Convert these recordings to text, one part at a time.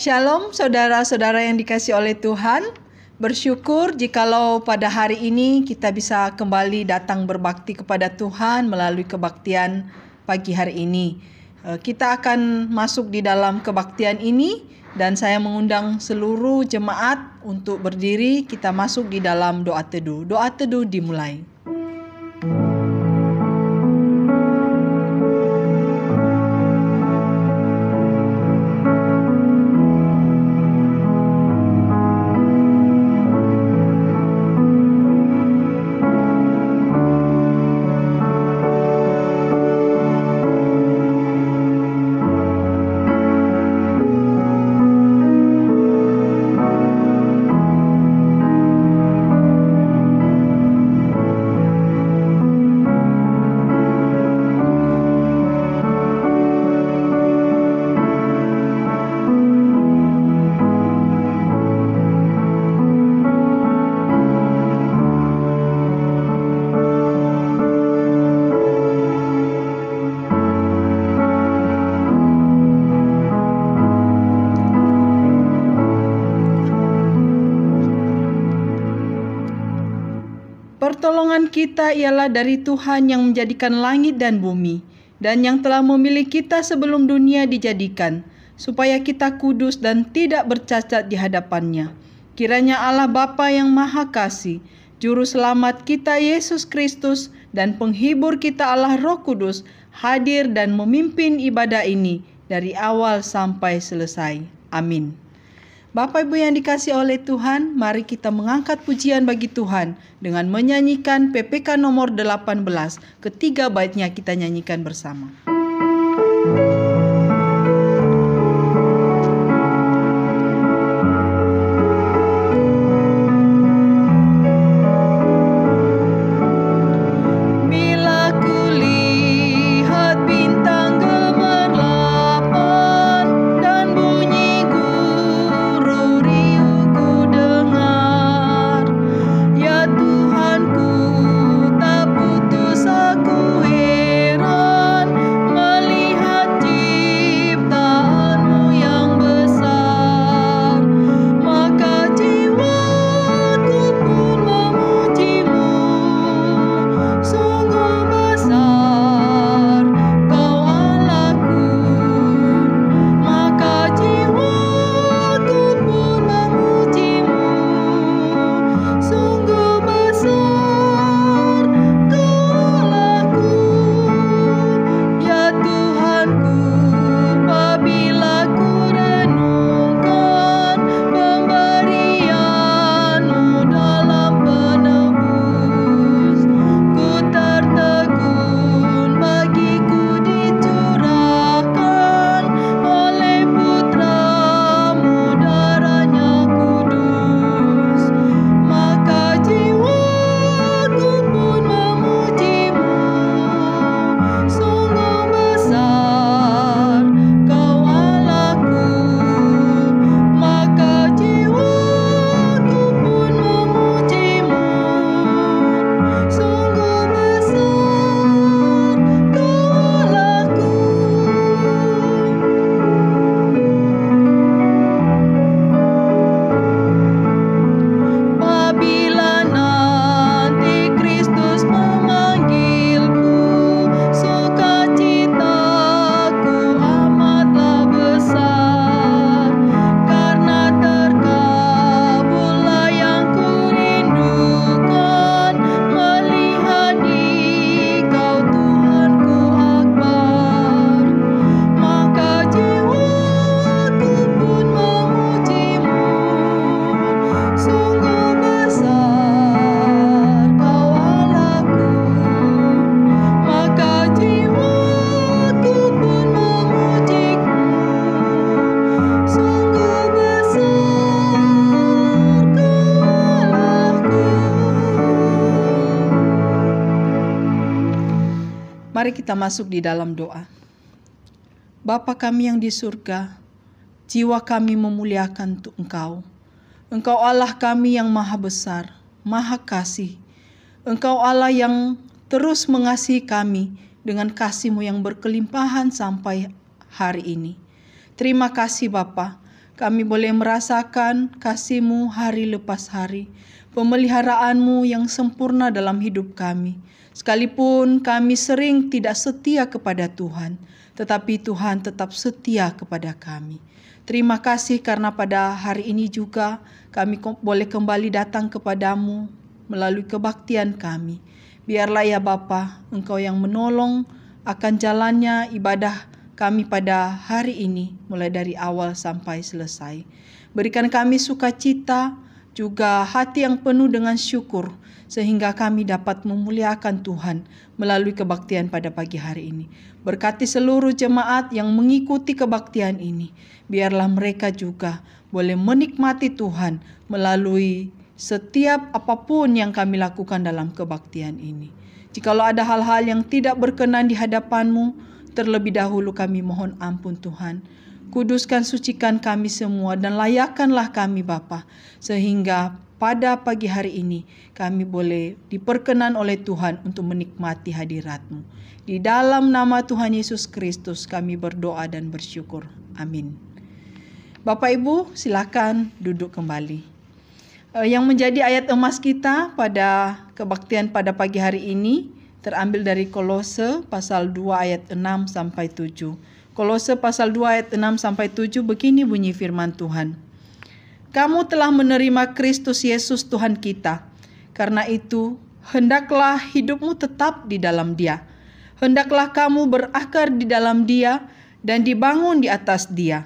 Shalom saudara-saudara yang dikasihi oleh Tuhan. Bersyukur jikalau pada hari ini kita bisa kembali datang berbakti kepada Tuhan melalui kebaktian pagi hari ini. Kita akan masuk di dalam kebaktian ini dan saya mengundang seluruh jemaat untuk berdiri. Kita masuk di dalam doa teduh. Doa teduh dimulai. Pertolongan kita ialah dari Tuhan yang menjadikan langit dan bumi, dan yang telah memilih kita sebelum dunia dijadikan, supaya kita kudus dan tidak bercacat di hadapannya. Kiranya Allah Bapa yang Maha Kasih, Juru Selamat kita Yesus Kristus, dan Penghibur kita Allah Roh Kudus, hadir dan memimpin ibadah ini dari awal sampai selesai. Amin. Bapak Ibu yang dikasihi oleh Tuhan, mari kita mengangkat pujian bagi Tuhan dengan menyanyikan PPK nomor 18. Ketiga baitnya kita nyanyikan bersama. Mari kita masuk di dalam doa. Bapa kami yang di surga, jiwa kami memuliakan Engkau. Engkau Allah kami yang maha besar, maha kasih. Engkau Allah yang terus mengasihi kami dengan kasih-Mu yang berkelimpahan sampai hari ini. Terima kasih Bapa, kami boleh merasakan kasih-Mu hari lepas hari, pemeliharaan-Mu yang sempurna dalam hidup kami. Sekalipun kami sering tidak setia kepada Tuhan, tetapi Tuhan tetap setia kepada kami. Terima kasih karena pada hari ini juga kami boleh kembali datang kepadamu melalui kebaktian kami. Biarlah ya Bapa, Engkau yang menolong akan jalannya ibadah kami pada hari ini, mulai dari awal sampai selesai. Berikan kami sukacita, juga hati yang penuh dengan syukur, sehingga kami dapat memuliakan Tuhan melalui kebaktian pada pagi hari ini. Berkati seluruh jemaat yang mengikuti kebaktian ini. Biarlah mereka juga boleh menikmati Tuhan melalui setiap apapun yang kami lakukan dalam kebaktian ini. Jikalau ada hal-hal yang tidak berkenan di hadapan-Mu, terlebih dahulu kami mohon ampun Tuhan. Kuduskan, sucikan kami semua dan layakkanlah kami Bapa, sehingga pada pagi hari ini kami boleh diperkenan oleh Tuhan untuk menikmati hadirat-Mu. Di dalam nama Tuhan Yesus Kristus kami berdoa dan bersyukur. Amin. Bapak Ibu silakan duduk kembali. Yang menjadi ayat emas kita pada kebaktian pada pagi hari ini terambil dari Kolose pasal 2 ayat 6 sampai 7. Kolose pasal 2 ayat 6 sampai 7 begini bunyi firman Tuhan. Kamu telah menerima Kristus Yesus Tuhan kita. Karena itu, hendaklah hidupmu tetap di dalam Dia. Hendaklah kamu berakar di dalam Dia dan dibangun di atas Dia.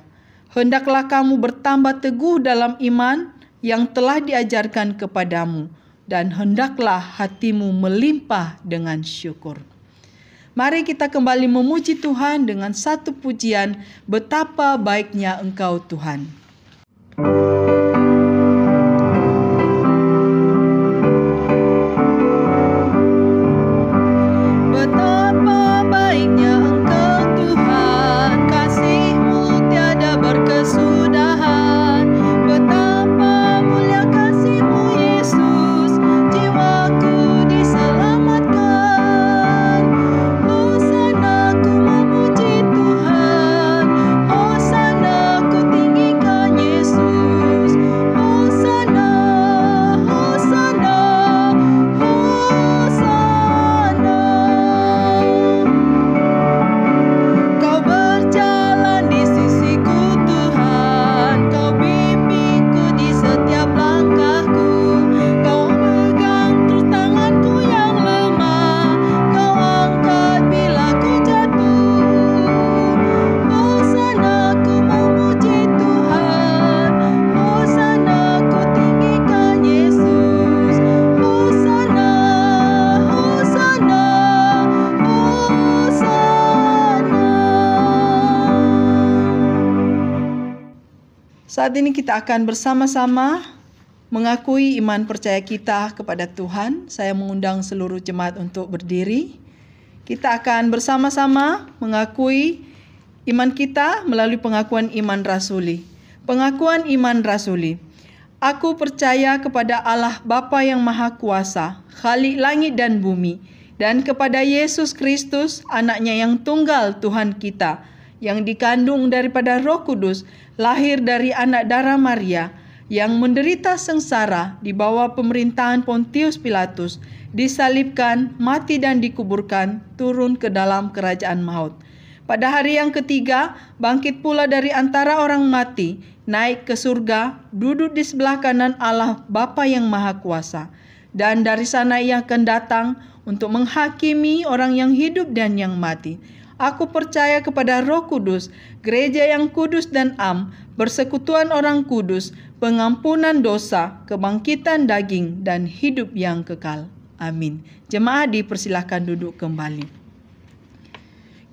Hendaklah kamu bertambah teguh dalam iman yang telah diajarkan kepadamu, dan hendaklah hatimu melimpah dengan syukur. Mari kita kembali memuji Tuhan dengan satu pujian, betapa baiknya Engkau Tuhan. Betapa baiknya Engkau Tuhan, kasih-Mu tiada berkesudahan. Betapa mulia kasih-Mu Yesus, jiwaku diselamatkan. Hosana ku memuji Tuhan, hosana ku tinggikan Yesus. Hosana, hosana, hosana. Kau berjalan di sisiku Tuhan, Kau bimbingku di setiap langkahku. Kau pegang terus tanganku yang lemah, Kau angkat bila ku jatuh. Hosana ku memuji Tuhan, hosana ku tinggikan Yesus. Hosana, hosana, hosana. Saat ini kita akan bersama-sama mengakui iman percaya kita kepada Tuhan. Saya mengundang seluruh jemaat untuk berdiri. Kita akan bersama-sama mengakui iman kita melalui pengakuan iman rasuli. Pengakuan iman rasuli. Aku percaya kepada Allah Bapa yang Maha Kuasa, Khalik langit dan bumi, dan kepada Yesus Kristus, anaknya yang tunggal Tuhan kita, yang dikandung daripada Roh Kudus, lahir dari anak darah Maria, yang menderita sengsara di bawah pemerintahan Pontius Pilatus, disalibkan, mati dan dikuburkan, turun ke dalam kerajaan maut. Pada hari yang ketiga, bangkit pula dari antara orang mati, naik ke surga, duduk di sebelah kanan Allah Bapa yang Maha Kuasa. Dan dari sana Ia akan datang untuk menghakimi orang yang hidup dan yang mati. Aku percaya kepada Roh Kudus, gereja yang kudus dan am, persekutuan orang kudus, pengampunan dosa, kebangkitan daging, dan hidup yang kekal. Amin. Jemaat dipersilahkan duduk kembali.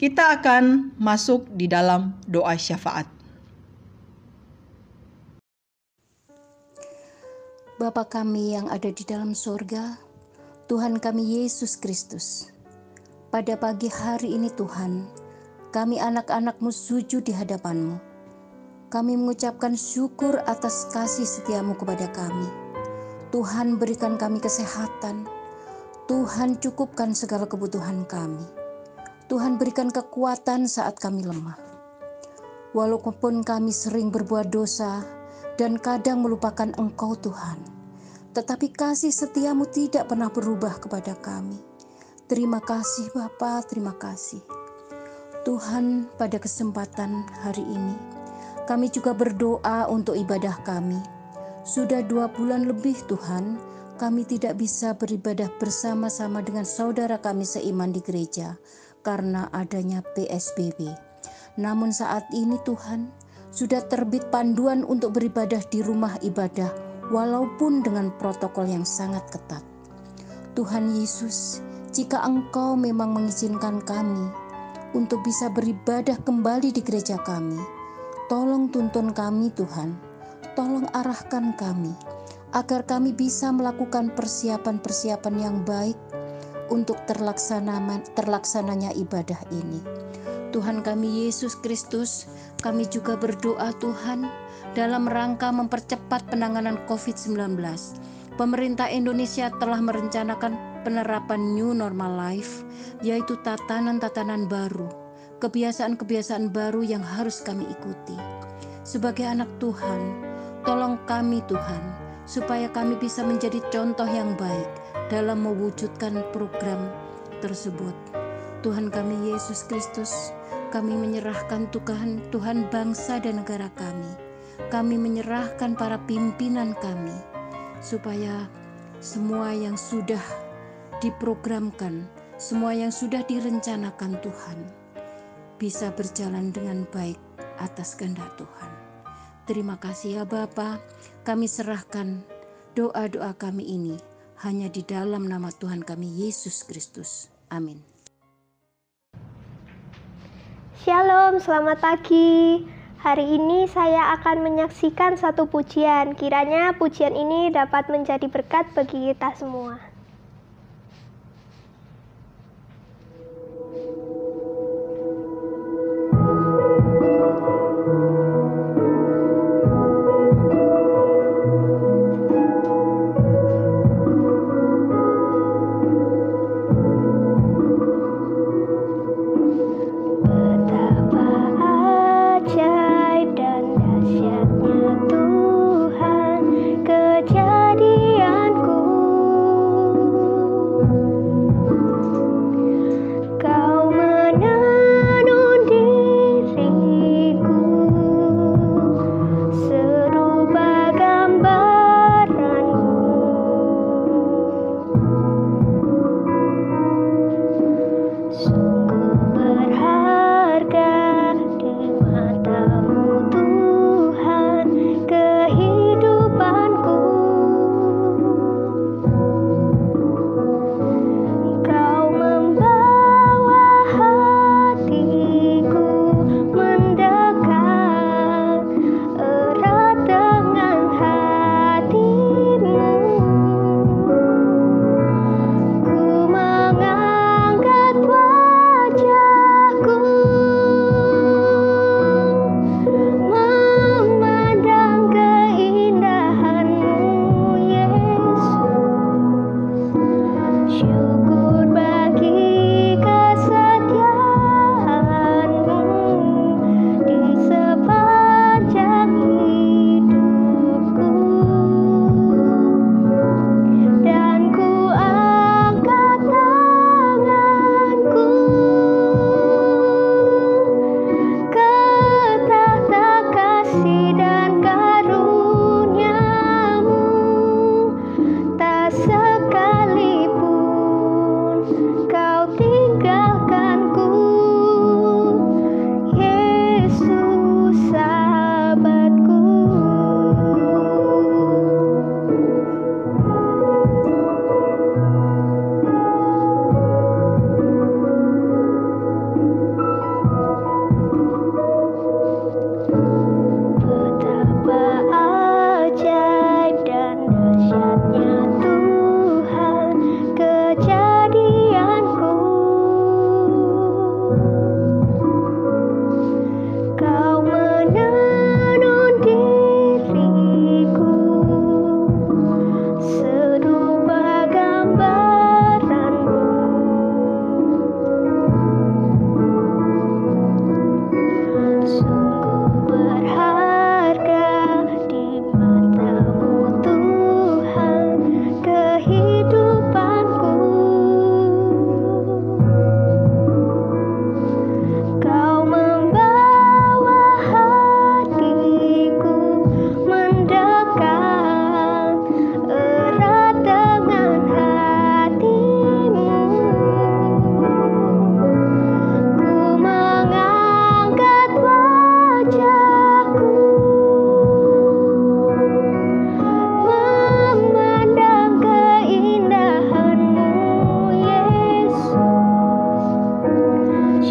Kita akan masuk di dalam doa syafaat. Bapa kami yang ada di dalam sorga, Tuhan kami Yesus Kristus. Pada pagi hari ini Tuhan, kami anak-anak-Mu sujud di hadapan-Mu. Kami mengucapkan syukur atas kasih setia-Mu kepada kami. Tuhan berikan kami kesehatan. Tuhan cukupkan segala kebutuhan kami. Tuhan berikan kekuatan saat kami lemah. Walaupun kami sering berbuat dosa dan kadang melupakan Engkau Tuhan, tetapi kasih setiamu tidak pernah berubah kepada kami. Terima kasih Bapa, terima kasih. Tuhan, pada kesempatan hari ini, kami juga berdoa untuk ibadah kami. Sudah 2 bulan lebih Tuhan, kami tidak bisa beribadah bersama-sama dengan saudara kami seiman di gereja karena adanya PSBB. Namun saat ini Tuhan, sudah terbit panduan untuk beribadah di rumah ibadah walaupun dengan protokol yang sangat ketat. Tuhan Yesus, jika Engkau memang mengizinkan kami untuk bisa beribadah kembali di gereja kami, tolong tuntun kami Tuhan, tolong arahkan kami, agar kami bisa melakukan persiapan-persiapan yang baik untuk terlaksananya ibadah ini. Tuhan kami Yesus Kristus, kami juga berdoa Tuhan dalam rangka mempercepat penanganan COVID-19. Pemerintah Indonesia telah merencanakan penerapan New Normal Life, yaitu tatanan-tatanan baru, kebiasaan-kebiasaan baru yang harus kami ikuti. Sebagai anak Tuhan, tolong kami Tuhan, supaya kami bisa menjadi contoh yang baik dalam mewujudkan program tersebut. Tuhan kami Yesus Kristus, kami menyerahkan Tuhan bangsa dan negara kami. Kami menyerahkan para pimpinan kami, supaya semua yang sudah diprogramkan, semua yang sudah direncanakan Tuhan, bisa berjalan dengan baik atas kehendak Tuhan. Terima kasih ya Bapa, kami serahkan doa-doa kami ini hanya di dalam nama Tuhan kami Yesus Kristus. Amin. Shalom, selamat pagi. Hari ini saya akan menyaksikan satu pujian. Kiranya pujian ini dapat menjadi berkat bagi kita semua. Kejadianku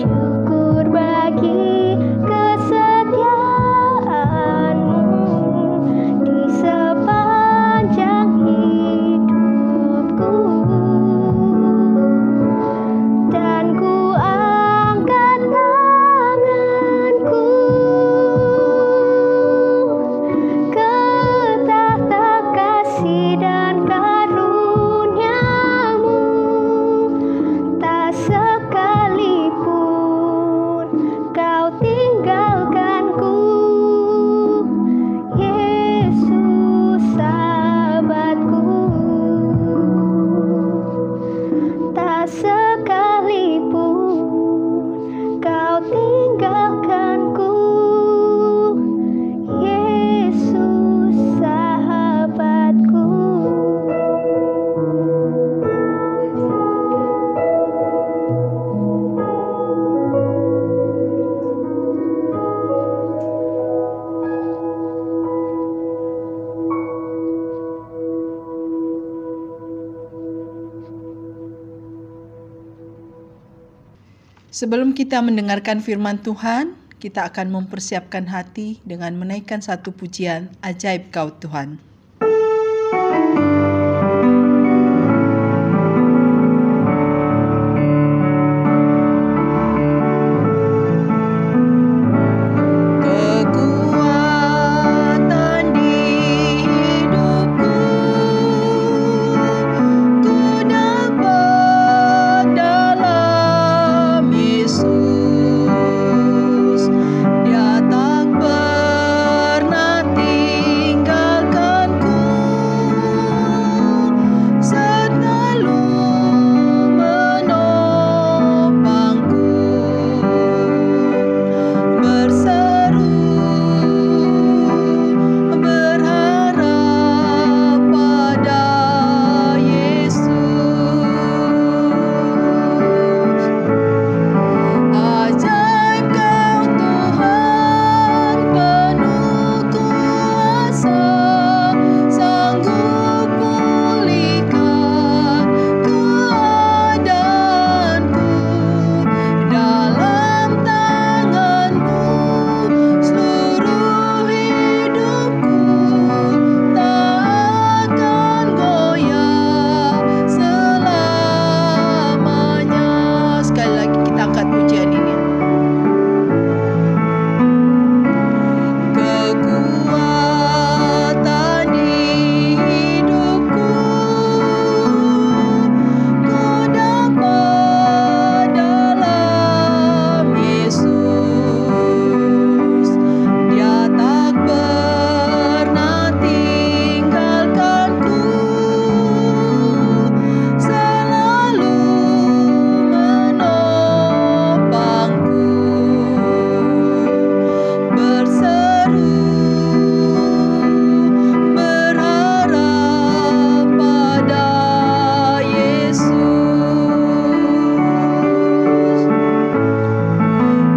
Syukur bagi kesetiaan-Mu di sepanjang hidupku. Dan ku angkat tanganku ke tahta kasih dan karunia-Mu. Tak sekalipun Kau tinggalkanku, Yesus sahabatku. Tak sekalipun Kau tinggalkanku, Yesus sahabatku. Sebelum kita mendengarkan firman Tuhan, kita akan mempersiapkan hati dengan menaikkan satu pujian, Ajaib Kau Tuhan. Kekuatan di hidupku, ku dapat dalam Yesus. Dia tak pernah tinggalkanku, selalu menopangku. Berseru berharap pada Yesus. Ajaib Kau Tuhan, penuh kuasa, sanggup pulihkan keadaanku. Dalam tangan-Mu seluruh hidupku tak akan goyah selamanya. Sekali lagi kita angkat pujian ini. Kekuatan di hidupku, ku dapat dalam Yesus. Dia tak pernah tinggalkanku, selalu menopangku. Berseru berharap pada Yesus.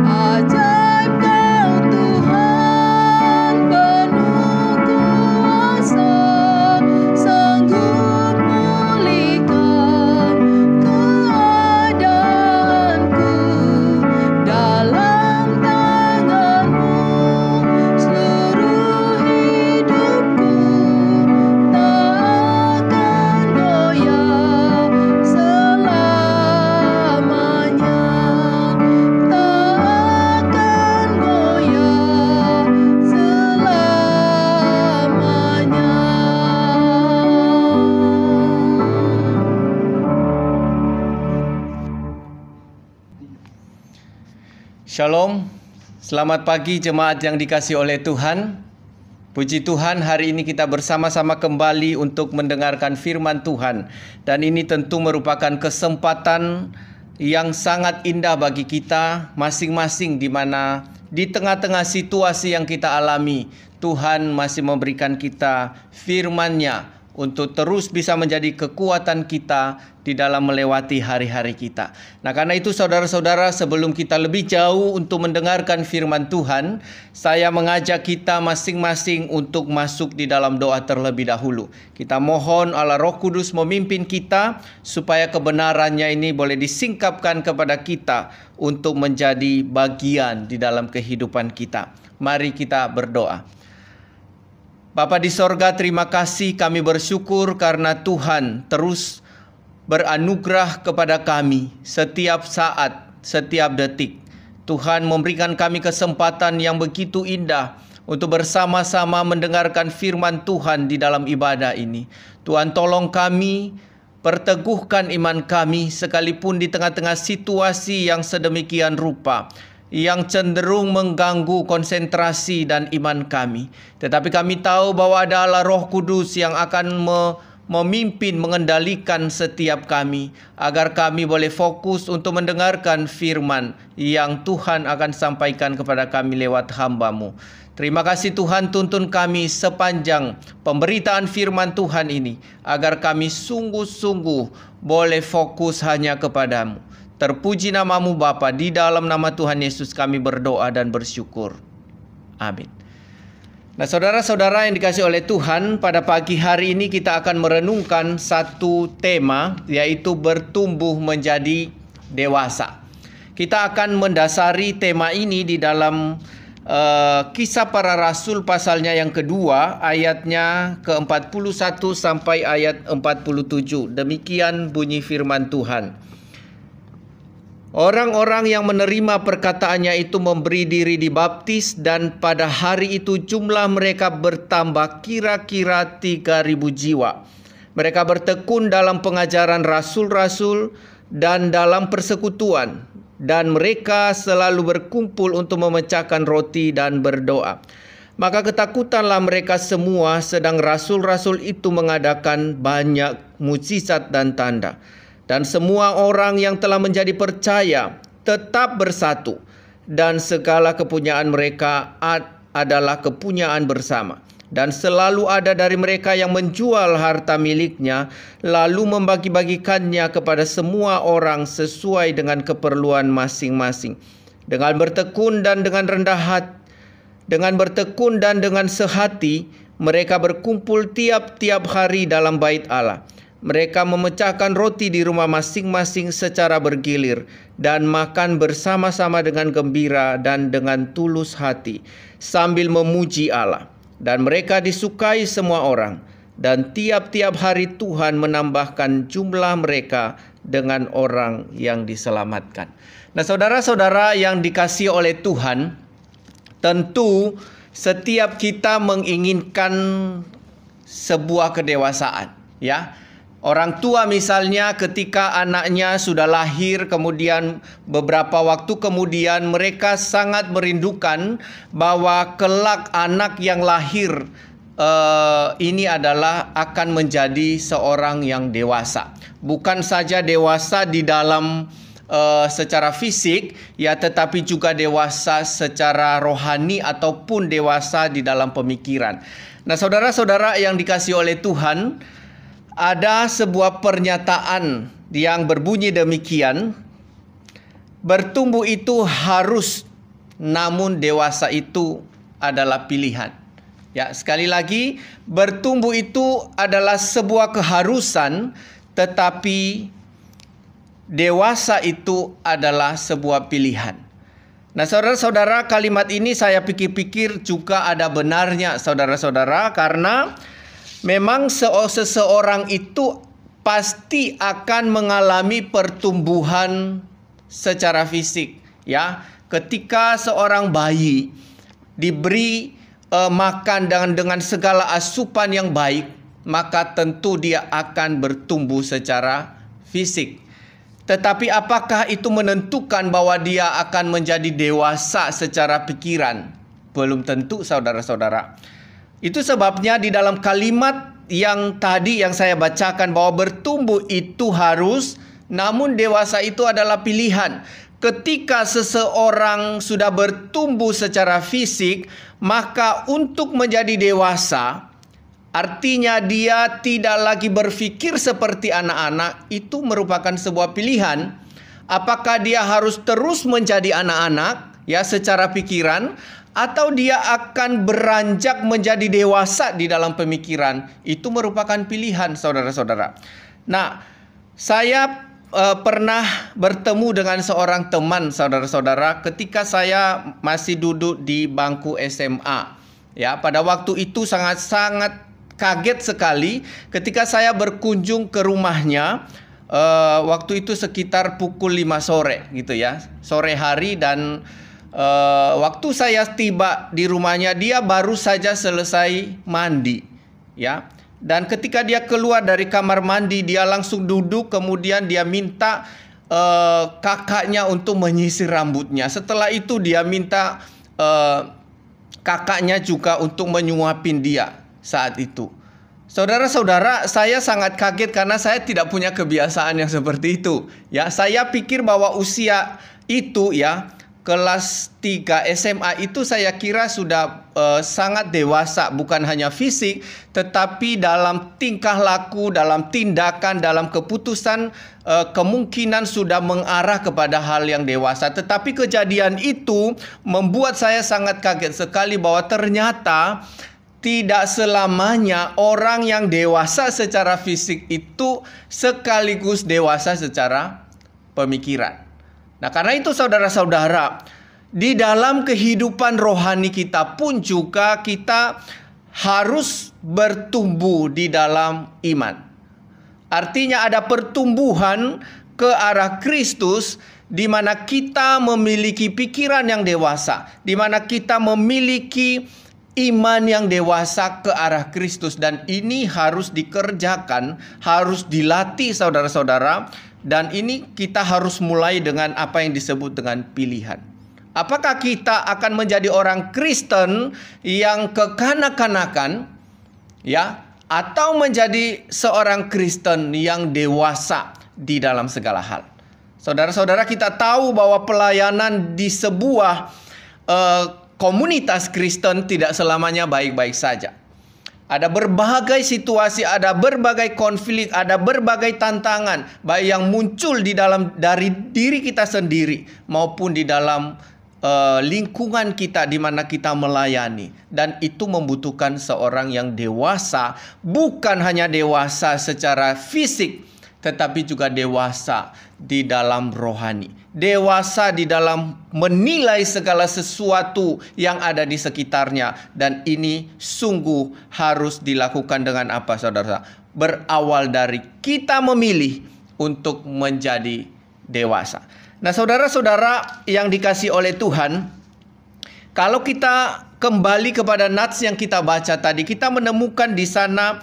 Ajaib Kau Tuhan, penuh kuasa, sanggup pulihkan keadaanku. Dalam tangan-Mu seluruh hidupku tak akan goyah selamanya. Tak akan goyah selamanya. Shalom, selamat pagi jemaat yang dikasihi oleh Tuhan. Puji Tuhan, hari ini kita bersama-sama kembali untuk mendengarkan firman Tuhan. Dan ini tentu merupakan kesempatan yang sangat indah bagi kita masing-masing, di mana di tengah-tengah situasi yang kita alami, Tuhan masih memberikan kita firman-Nya untuk terus bisa menjadi kekuatan kita di dalam melewati hari-hari kita. Nah, karena itu saudara-saudara, sebelum kita lebih jauh untuk mendengarkan firman Tuhan, saya mengajak kita masing-masing untuk masuk di dalam doa terlebih dahulu. Kita mohon Allah Roh Kudus memimpin kita supaya kebenarannya ini boleh disingkapkan kepada kita untuk menjadi bagian di dalam kehidupan kita. Mari kita berdoa. Bapa di sorga, terima kasih, kami bersyukur karena Tuhan terus beranugerah kepada kami setiap saat, setiap detik. Tuhan memberikan kami kesempatan yang begitu indah untuk bersama-sama mendengarkan firman Tuhan di dalam ibadah ini. Tuhan, tolong kami, perteguhkan iman kami sekalipun di tengah-tengah situasi yang sedemikian rupa, yang cenderung mengganggu konsentrasi dan iman kami. Tetapi kami tahu bahwa ada Allah Roh Kudus yang akan memimpin, mengendalikan setiap kami, agar kami boleh fokus untuk mendengarkan firman yang Tuhan akan sampaikan kepada kami lewat hamba-Mu. Terima kasih Tuhan, tuntun kami sepanjang pemberitaan firman Tuhan ini, agar kami sungguh-sungguh boleh fokus hanya kepada-Mu. Terpuji nama-Mu Bapa, di dalam nama Tuhan Yesus kami berdoa dan bersyukur. Amin. Nah, saudara-saudara yang dikasihi oleh Tuhan, pada pagi hari ini kita akan merenungkan satu tema, yaitu bertumbuh menjadi dewasa. Kita akan mendasari tema ini di dalam Kisah Para Rasul pasalnya yang kedua, ayatnya ke-41 sampai ayat 47. Demikian bunyi firman Tuhan. Orang-orang yang menerima perkataannya itu memberi diri dibaptis, dan pada hari itu jumlah mereka bertambah kira-kira 3.000 jiwa. Mereka bertekun dalam pengajaran rasul-rasul dan dalam persekutuan, dan mereka selalu berkumpul untuk memecahkan roti dan berdoa. Maka ketakutanlah mereka semua, sedang rasul-rasul itu mengadakan banyak mukjizat dan tanda. Dan semua orang yang telah menjadi percaya tetap bersatu, dan segala kepunyaan mereka adalah kepunyaan bersama. Dan selalu ada dari mereka yang menjual harta miliknya, lalu membagi-bagikannya kepada semua orang sesuai dengan keperluan masing-masing. Dengan bertekun dan dengan dengan sehati, mereka berkumpul tiap-tiap hari dalam bait Allah. Mereka memecahkan roti di rumah masing-masing secara bergilir, dan makan bersama-sama dengan gembira dan dengan tulus hati, sambil memuji Allah. Dan mereka disukai semua orang, dan tiap-tiap hari Tuhan menambahkan jumlah mereka dengan orang yang diselamatkan. Nah, saudara-saudara yang dikasihi oleh Tuhan, tentu setiap kita menginginkan sebuah kedewasaan, ya. Orang tua misalnya ketika anaknya sudah lahir, kemudian beberapa waktu kemudian mereka sangat merindukan bahwa kelak anak yang lahir ini adalah akan menjadi seorang yang dewasa. Bukan saja dewasa di dalam secara fisik, ya, tetapi juga dewasa secara rohani ataupun dewasa di dalam pemikiran. Nah, saudara-saudara yang dikasihi oleh Tuhan, ada sebuah pernyataan yang berbunyi demikian, bertumbuh itu harus, namun dewasa itu adalah pilihan. Ya, sekali lagi, bertumbuh itu adalah sebuah keharusan, tetapi dewasa itu adalah sebuah pilihan. Nah, saudara-saudara, kalimat ini saya pikir-pikir juga ada benarnya, saudara-saudara, karena memang seseorang itu pasti akan mengalami pertumbuhan secara fisik, ya. Ketika seorang bayi diberi makan dengan segala asupan yang baik, maka tentu dia akan bertumbuh secara fisik. Tetapi apakah itu menentukan bahwa dia akan menjadi dewasa secara pikiran? Belum tentu, saudara-saudara. Itu sebabnya di dalam kalimat yang tadi yang saya bacakan bahwa bertumbuh itu harus, namun dewasa itu adalah pilihan. Ketika seseorang sudah bertumbuh secara fisik, maka untuk menjadi dewasa artinya dia tidak lagi berpikir seperti anak-anak, itu merupakan sebuah pilihan. Apakah dia harus terus menjadi anak-anak ya secara pikiran, atau dia akan beranjak menjadi dewasa di dalam pemikiran? Itu merupakan pilihan, saudara-saudara. Nah, saya pernah bertemu dengan seorang teman, saudara-saudara, ketika saya masih duduk di bangku SMA. Ya, pada waktu itu sangat-sangat kaget sekali ketika saya berkunjung ke rumahnya. Waktu itu sekitar pukul 5 sore gitu ya, sore hari, dan waktu saya tiba di rumahnya, dia baru saja selesai mandi, ya. Dan ketika dia keluar dari kamar mandi, dia langsung duduk, kemudian dia minta kakaknya untuk menyisir rambutnya. Setelah itu dia minta kakaknya juga untuk menyuapin dia saat itu. Saudara-saudara, saya sangat kaget karena saya tidak punya kebiasaan yang seperti itu. Ya, saya pikir bahwa usia itu ya, kelas 3 SMA itu saya kira sudah sangat dewasa, bukan hanya fisik, tetapi dalam tingkah laku, dalam tindakan, dalam keputusan, kemungkinan sudah mengarah kepada hal yang dewasa. Tetapi kejadian itu membuat saya sangat kaget sekali bahwa ternyata tidak selamanya orang yang dewasa secara fisik itu sekaligus dewasa secara pemikiran. Nah, karena itu saudara-saudara, di dalam kehidupan rohani kita pun juga kita harus bertumbuh di dalam iman. Artinya ada pertumbuhan ke arah Kristus, di mana kita memiliki pikiran yang dewasa, di mana kita memiliki iman yang dewasa ke arah Kristus. Dan ini harus dikerjakan, harus dilatih, saudara-saudara. Dan ini kita harus mulai dengan apa yang disebut dengan pilihan. Apakah kita akan menjadi orang Kristen yang kekanak-kanakan, ya, atau menjadi seorang Kristen yang dewasa di dalam segala hal? Saudara-saudara, kita tahu bahwa pelayanan di sebuah komunitas Kristen tidak selamanya baik-baik saja. Ada berbagai situasi, ada berbagai konflik, ada berbagai tantangan, baik yang muncul dari diri kita sendiri maupun di dalam lingkungan kita di mana kita melayani. Dan itu membutuhkan seorang yang dewasa, bukan hanya dewasa secara fisik, tetapi juga dewasa di dalam rohani. Dewasa di dalam menilai segala sesuatu yang ada di sekitarnya. Dan ini sungguh harus dilakukan dengan apa, saudara? Berawal dari kita memilih untuk menjadi dewasa. Nah, saudara-saudara yang dikasihi oleh Tuhan, kalau kita kembali kepada nats yang kita baca tadi, kita menemukan di sana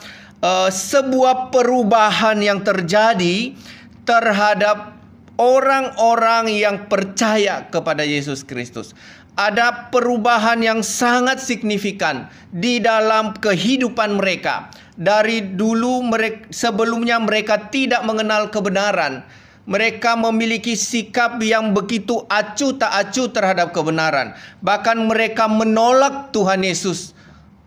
sebuah perubahan yang terjadi terhadap orang-orang yang percaya kepada Yesus Kristus. Ada perubahan yang sangat signifikan di dalam kehidupan mereka. Dari dulu sebelumnya mereka tidak mengenal kebenaran. Mereka memiliki sikap yang begitu acuh tak acuh terhadap kebenaran. Bahkan mereka menolak Tuhan Yesus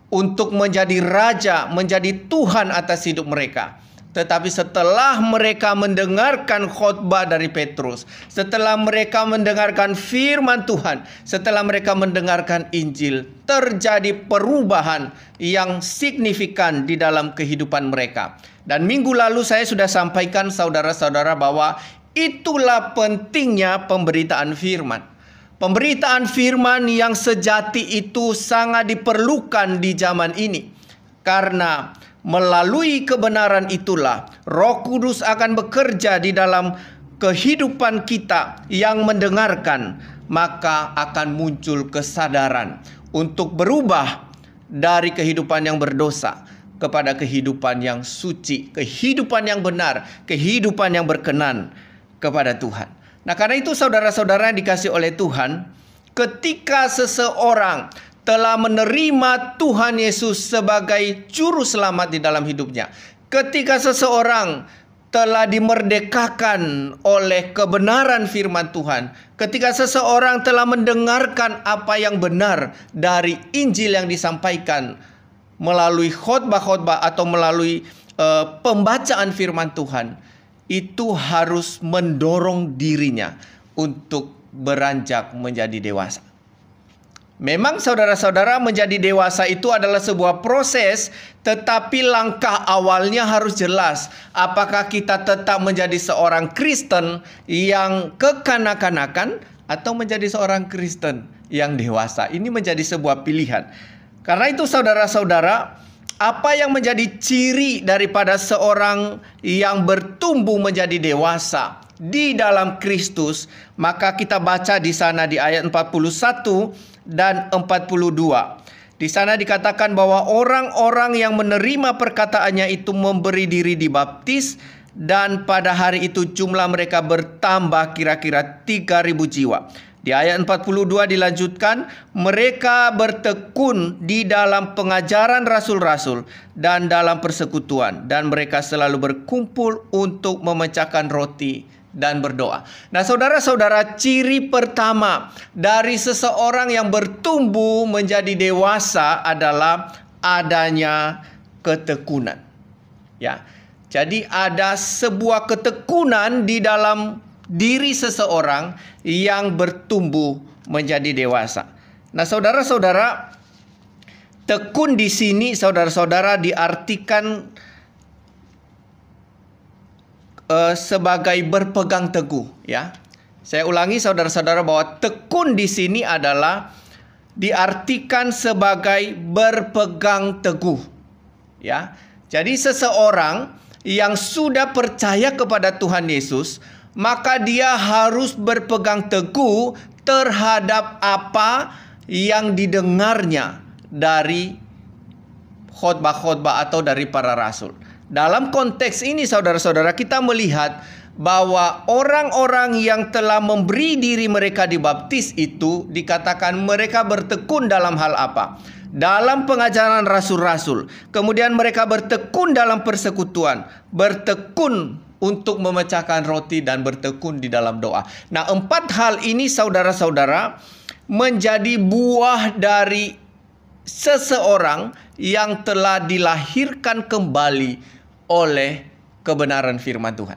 untuk menjadi raja, menjadi Tuhan atas hidup mereka. Tetapi setelah mereka mendengarkan khotbah dari Petrus, setelah mereka mendengarkan firman Tuhan, setelah mereka mendengarkan Injil, terjadi perubahan yang signifikan di dalam kehidupan mereka. Dan minggu lalu saya sudah sampaikan, saudara-saudara, bahwa itulah pentingnya pemberitaan firman. Pemberitaan firman yang sejati itu sangat diperlukan di zaman ini. Karena melalui kebenaran itulah Roh Kudus akan bekerja di dalam kehidupan kita yang mendengarkan. Maka akan muncul kesadaran untuk berubah dari kehidupan yang berdosa kepada kehidupan yang suci, kehidupan yang benar, kehidupan yang berkenan kepada Tuhan. Nah, karena itu saudara-saudara yang dikasihi oleh Tuhan, ketika seseorang telah menerima Tuhan Yesus sebagai juru selamat di dalam hidupnya, ketika seseorang telah dimerdekakan oleh kebenaran firman Tuhan, ketika seseorang telah mendengarkan apa yang benar dari Injil yang disampaikan, melalui khotbah-khotbah atau melalui pembacaan firman Tuhan, itu harus mendorong dirinya untuk beranjak menjadi dewasa. Memang saudara-saudara, menjadi dewasa itu adalah sebuah proses, tetapi langkah awalnya harus jelas. Apakah kita tetap menjadi seorang Kristen yang kekanak-kanakan atau menjadi seorang Kristen yang dewasa? Ini menjadi sebuah pilihan. Karena itu saudara-saudara, apa yang menjadi ciri daripada seorang yang bertumbuh menjadi dewasa di dalam Kristus? Maka kita baca di sana di ayat 41 dan 42. Di sana dikatakan bahwa orang-orang yang menerima perkataannya itu memberi diri dibaptis, dan pada hari itu jumlah mereka bertambah kira-kira 3.000 jiwa. Di ayat 42 dilanjutkan, mereka bertekun di dalam pengajaran rasul-rasul dan dalam persekutuan, dan mereka selalu berkumpul untuk memecahkan roti dan berdoa. Nah, saudara-saudara, ciri pertama dari seseorang yang bertumbuh menjadi dewasa adalah adanya ketekunan. Ya. Jadi ada sebuah ketekunan di dalam diri seseorang yang bertumbuh menjadi dewasa. Nah, saudara-saudara, tekun di sini saudara-saudara diartikan sebagai berpegang teguh, ya. Saya ulangi saudara-saudara, bahwa tekun di sini adalah diartikan sebagai berpegang teguh, ya. Jadi seseorang yang sudah percaya kepada Tuhan Yesus, maka dia harus berpegang teguh terhadap apa yang didengarnya dari khotbah-khotbah atau dari para rasul. Dalam konteks ini saudara-saudara, kita melihat bahwa orang-orang yang telah memberi diri mereka dibaptis itu dikatakan mereka bertekun dalam hal apa? Dalam pengajaran rasul-rasul. Kemudian mereka bertekun dalam persekutuan, bertekun untuk memecahkan roti, dan bertekun di dalam doa. Nah, 4 hal ini saudara-saudara menjadi buah dari seseorang yang telah dilahirkan kembali oleh kebenaran firman Tuhan,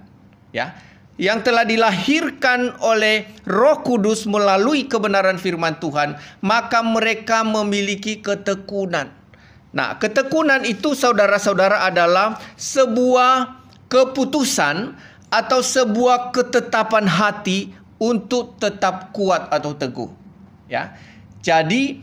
ya, yang telah dilahirkan oleh Roh Kudus melalui kebenaran firman Tuhan, maka mereka memiliki ketekunan. Nah, ketekunan itu saudara-saudara adalah sebuah keputusan atau sebuah ketetapan hati untuk tetap kuat atau teguh, ya. Jadi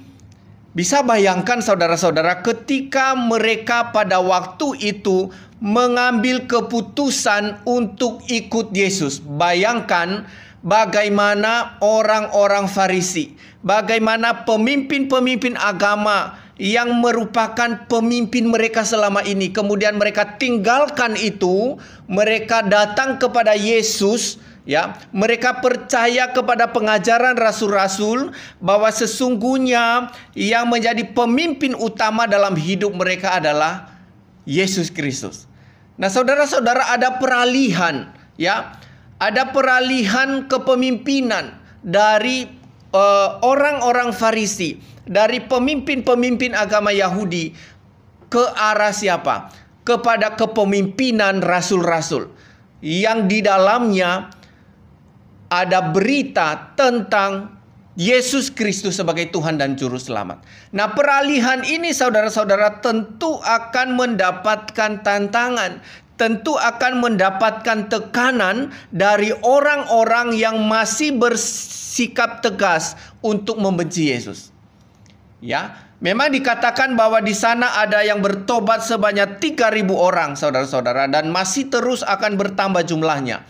bisa bayangkan saudara-saudara, ketika mereka pada waktu itu mengambil keputusan untuk ikut Yesus. Bayangkan bagaimana orang-orang Farisi, bagaimana pemimpin-pemimpin agama yang merupakan pemimpin mereka selama ini, kemudian mereka tinggalkan itu, mereka datang kepada Yesus, ya, mereka percaya kepada pengajaran rasul-rasul bahwa sesungguhnya yang menjadi pemimpin utama dalam hidup mereka adalah Yesus Kristus. Nah, saudara-saudara, ada peralihan, ya, ada peralihan kepemimpinan dari orang-orang Farisi, dari pemimpin-pemimpin agama Yahudi ke arah siapa? Kepada kepemimpinan rasul-rasul, yang di dalamnya ada berita tentang Yesus Kristus sebagai Tuhan dan Juru Selamat. Nah, peralihan ini saudara-saudara tentu akan mendapatkan tantangan, tentu akan mendapatkan tekanan dari orang-orang yang masih bersikap tegas untuk membenci Yesus. Ya, memang dikatakan bahwa di sana ada yang bertobat sebanyak 3.000 orang, saudara-saudara, dan masih terus akan bertambah jumlahnya.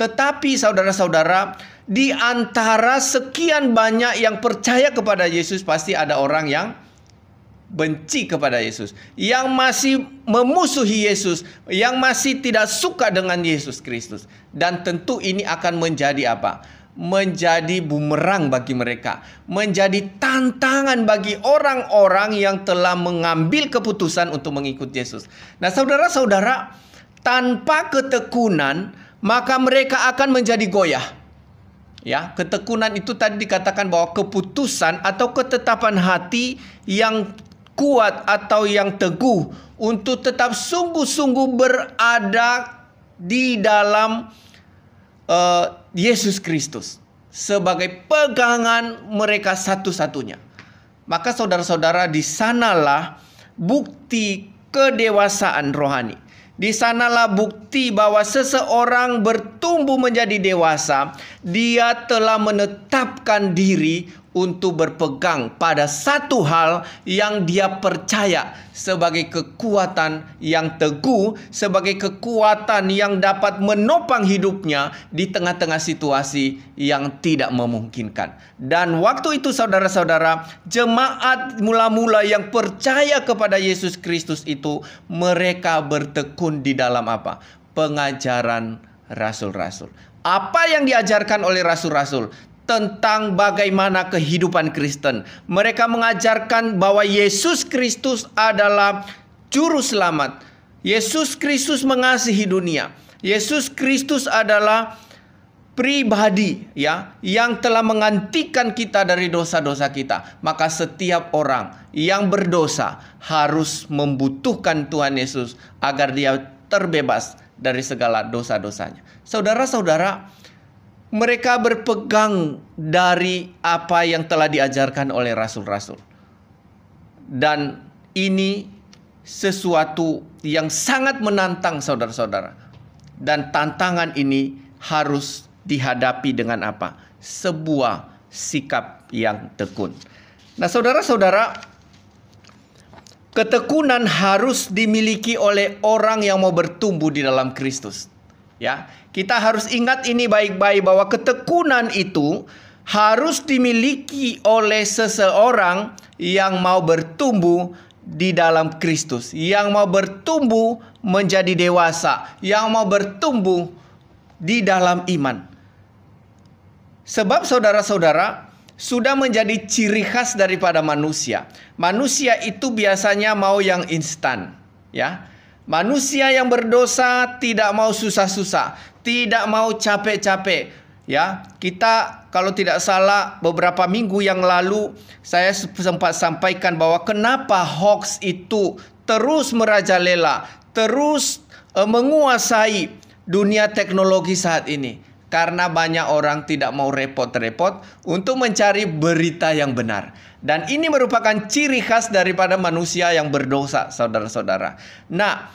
Tetapi saudara-saudara, di antara sekian banyak yang percaya kepada Yesus, pasti ada orang yang benci kepada Yesus, yang masih memusuhi Yesus, yang masih tidak suka dengan Yesus Kristus. Dan tentu ini akan menjadi apa? Menjadi bumerang bagi mereka, menjadi tantangan bagi orang-orang yang telah mengambil keputusan untuk mengikut Yesus. Nah, saudara-saudara, tanpa ketekunan maka mereka akan menjadi goyah. Ya, ketekunan itu tadi dikatakan bahwa keputusan atau ketetapan hati yang kuat atau yang teguh untuk tetap sungguh-sungguh berada di dalam Yesus Kristus sebagai pegangan mereka satu-satunya. Maka saudara-saudara, di sanalah bukti kedewasaan rohani. Di sanalah bukti bahwa seseorang bertumbuh menjadi dewasa. Dia telah menetapkan diri untuk berpegang pada satu hal yang dia percaya sebagai kekuatan yang teguh, sebagai kekuatan yang dapat menopang hidupnya di tengah-tengah situasi yang tidak memungkinkan. Dan waktu itu saudara-saudara, jemaat mula-mula yang percaya kepada Yesus Kristus itu, mereka bertekun di dalam apa? Pengajaran rasul-rasul. Apa yang diajarkan oleh rasul-rasul? Tentang bagaimana kehidupan Kristen. Mereka mengajarkan bahwa Yesus Kristus adalah juru selamat. Yesus Kristus mengasihi dunia. Yesus Kristus adalah pribadi yang telah menggantikan kita dari dosa-dosa kita. Maka setiap orang yang berdosa harus membutuhkan Tuhan Yesus agar dia terbebas dari segala dosa-dosanya. Saudara-saudara, mereka berpegang dari apa yang telah diajarkan oleh rasul-rasul. Dan ini sesuatu yang sangat menantang saudara-saudara. Dan tantangan ini harus dihadapi dengan apa? Sebuah sikap yang tekun. Nah saudara-saudara, ketekunan harus dimiliki oleh orang yang mau bertumbuh di dalam Kristus. Ya, kita harus ingat ini baik-baik bahwa ketekunan itu harus dimiliki oleh seseorang yang mau bertumbuh di dalam Kristus, yang mau bertumbuh menjadi dewasa, yang mau bertumbuh di dalam iman. Sebab saudara-saudara, sudah menjadi ciri khas daripada manusia. Manusia itu biasanya mau yang instan, ya. Manusia yang berdosa tidak mau susah-susah, tidak mau capek-capek. Ya, kita kalau tidak salah beberapa minggu yang lalu saya sempat sampaikan bahwa kenapa hoax itu terus merajalela, terus menguasai dunia teknologi saat ini. Karena banyak orang tidak mau repot-repot untuk mencari berita yang benar. Dan ini merupakan ciri khas daripada manusia yang berdosa, saudara-saudara. Nah,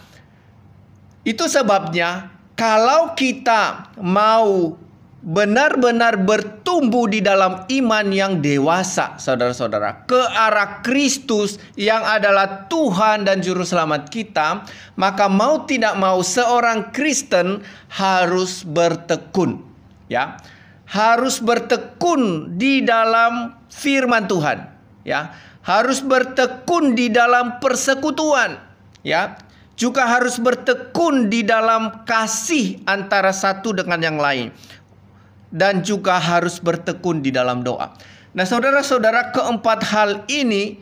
itu sebabnya kalau kita mau benar-benar bertumbuh di dalam iman yang dewasa, saudara-saudara, ke arah Kristus yang adalah Tuhan dan Juru Selamat kita, maka mau tidak mau seorang Kristen harus bertekun. Ya, harus bertekun di dalam firman Tuhan, ya, harus bertekun di dalam persekutuan, ya, juga harus bertekun di dalam kasih antara satu dengan yang lain, dan juga harus bertekun di dalam doa. Nah, saudara-saudara, keempat hal ini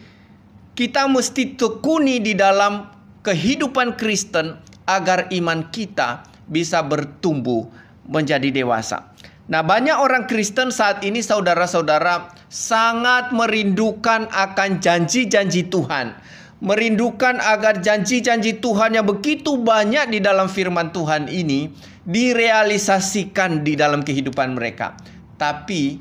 kita mesti tekuni di dalam kehidupan Kristen agar iman kita bisa bertumbuh menjadi dewasa. Nah, banyak orang Kristen saat ini, saudara-saudara, sangat merindukan akan janji-janji Tuhan. Merindukan agar janji-janji Tuhan yang begitu banyak di dalam firman Tuhan ini direalisasikan di dalam kehidupan mereka. Tapi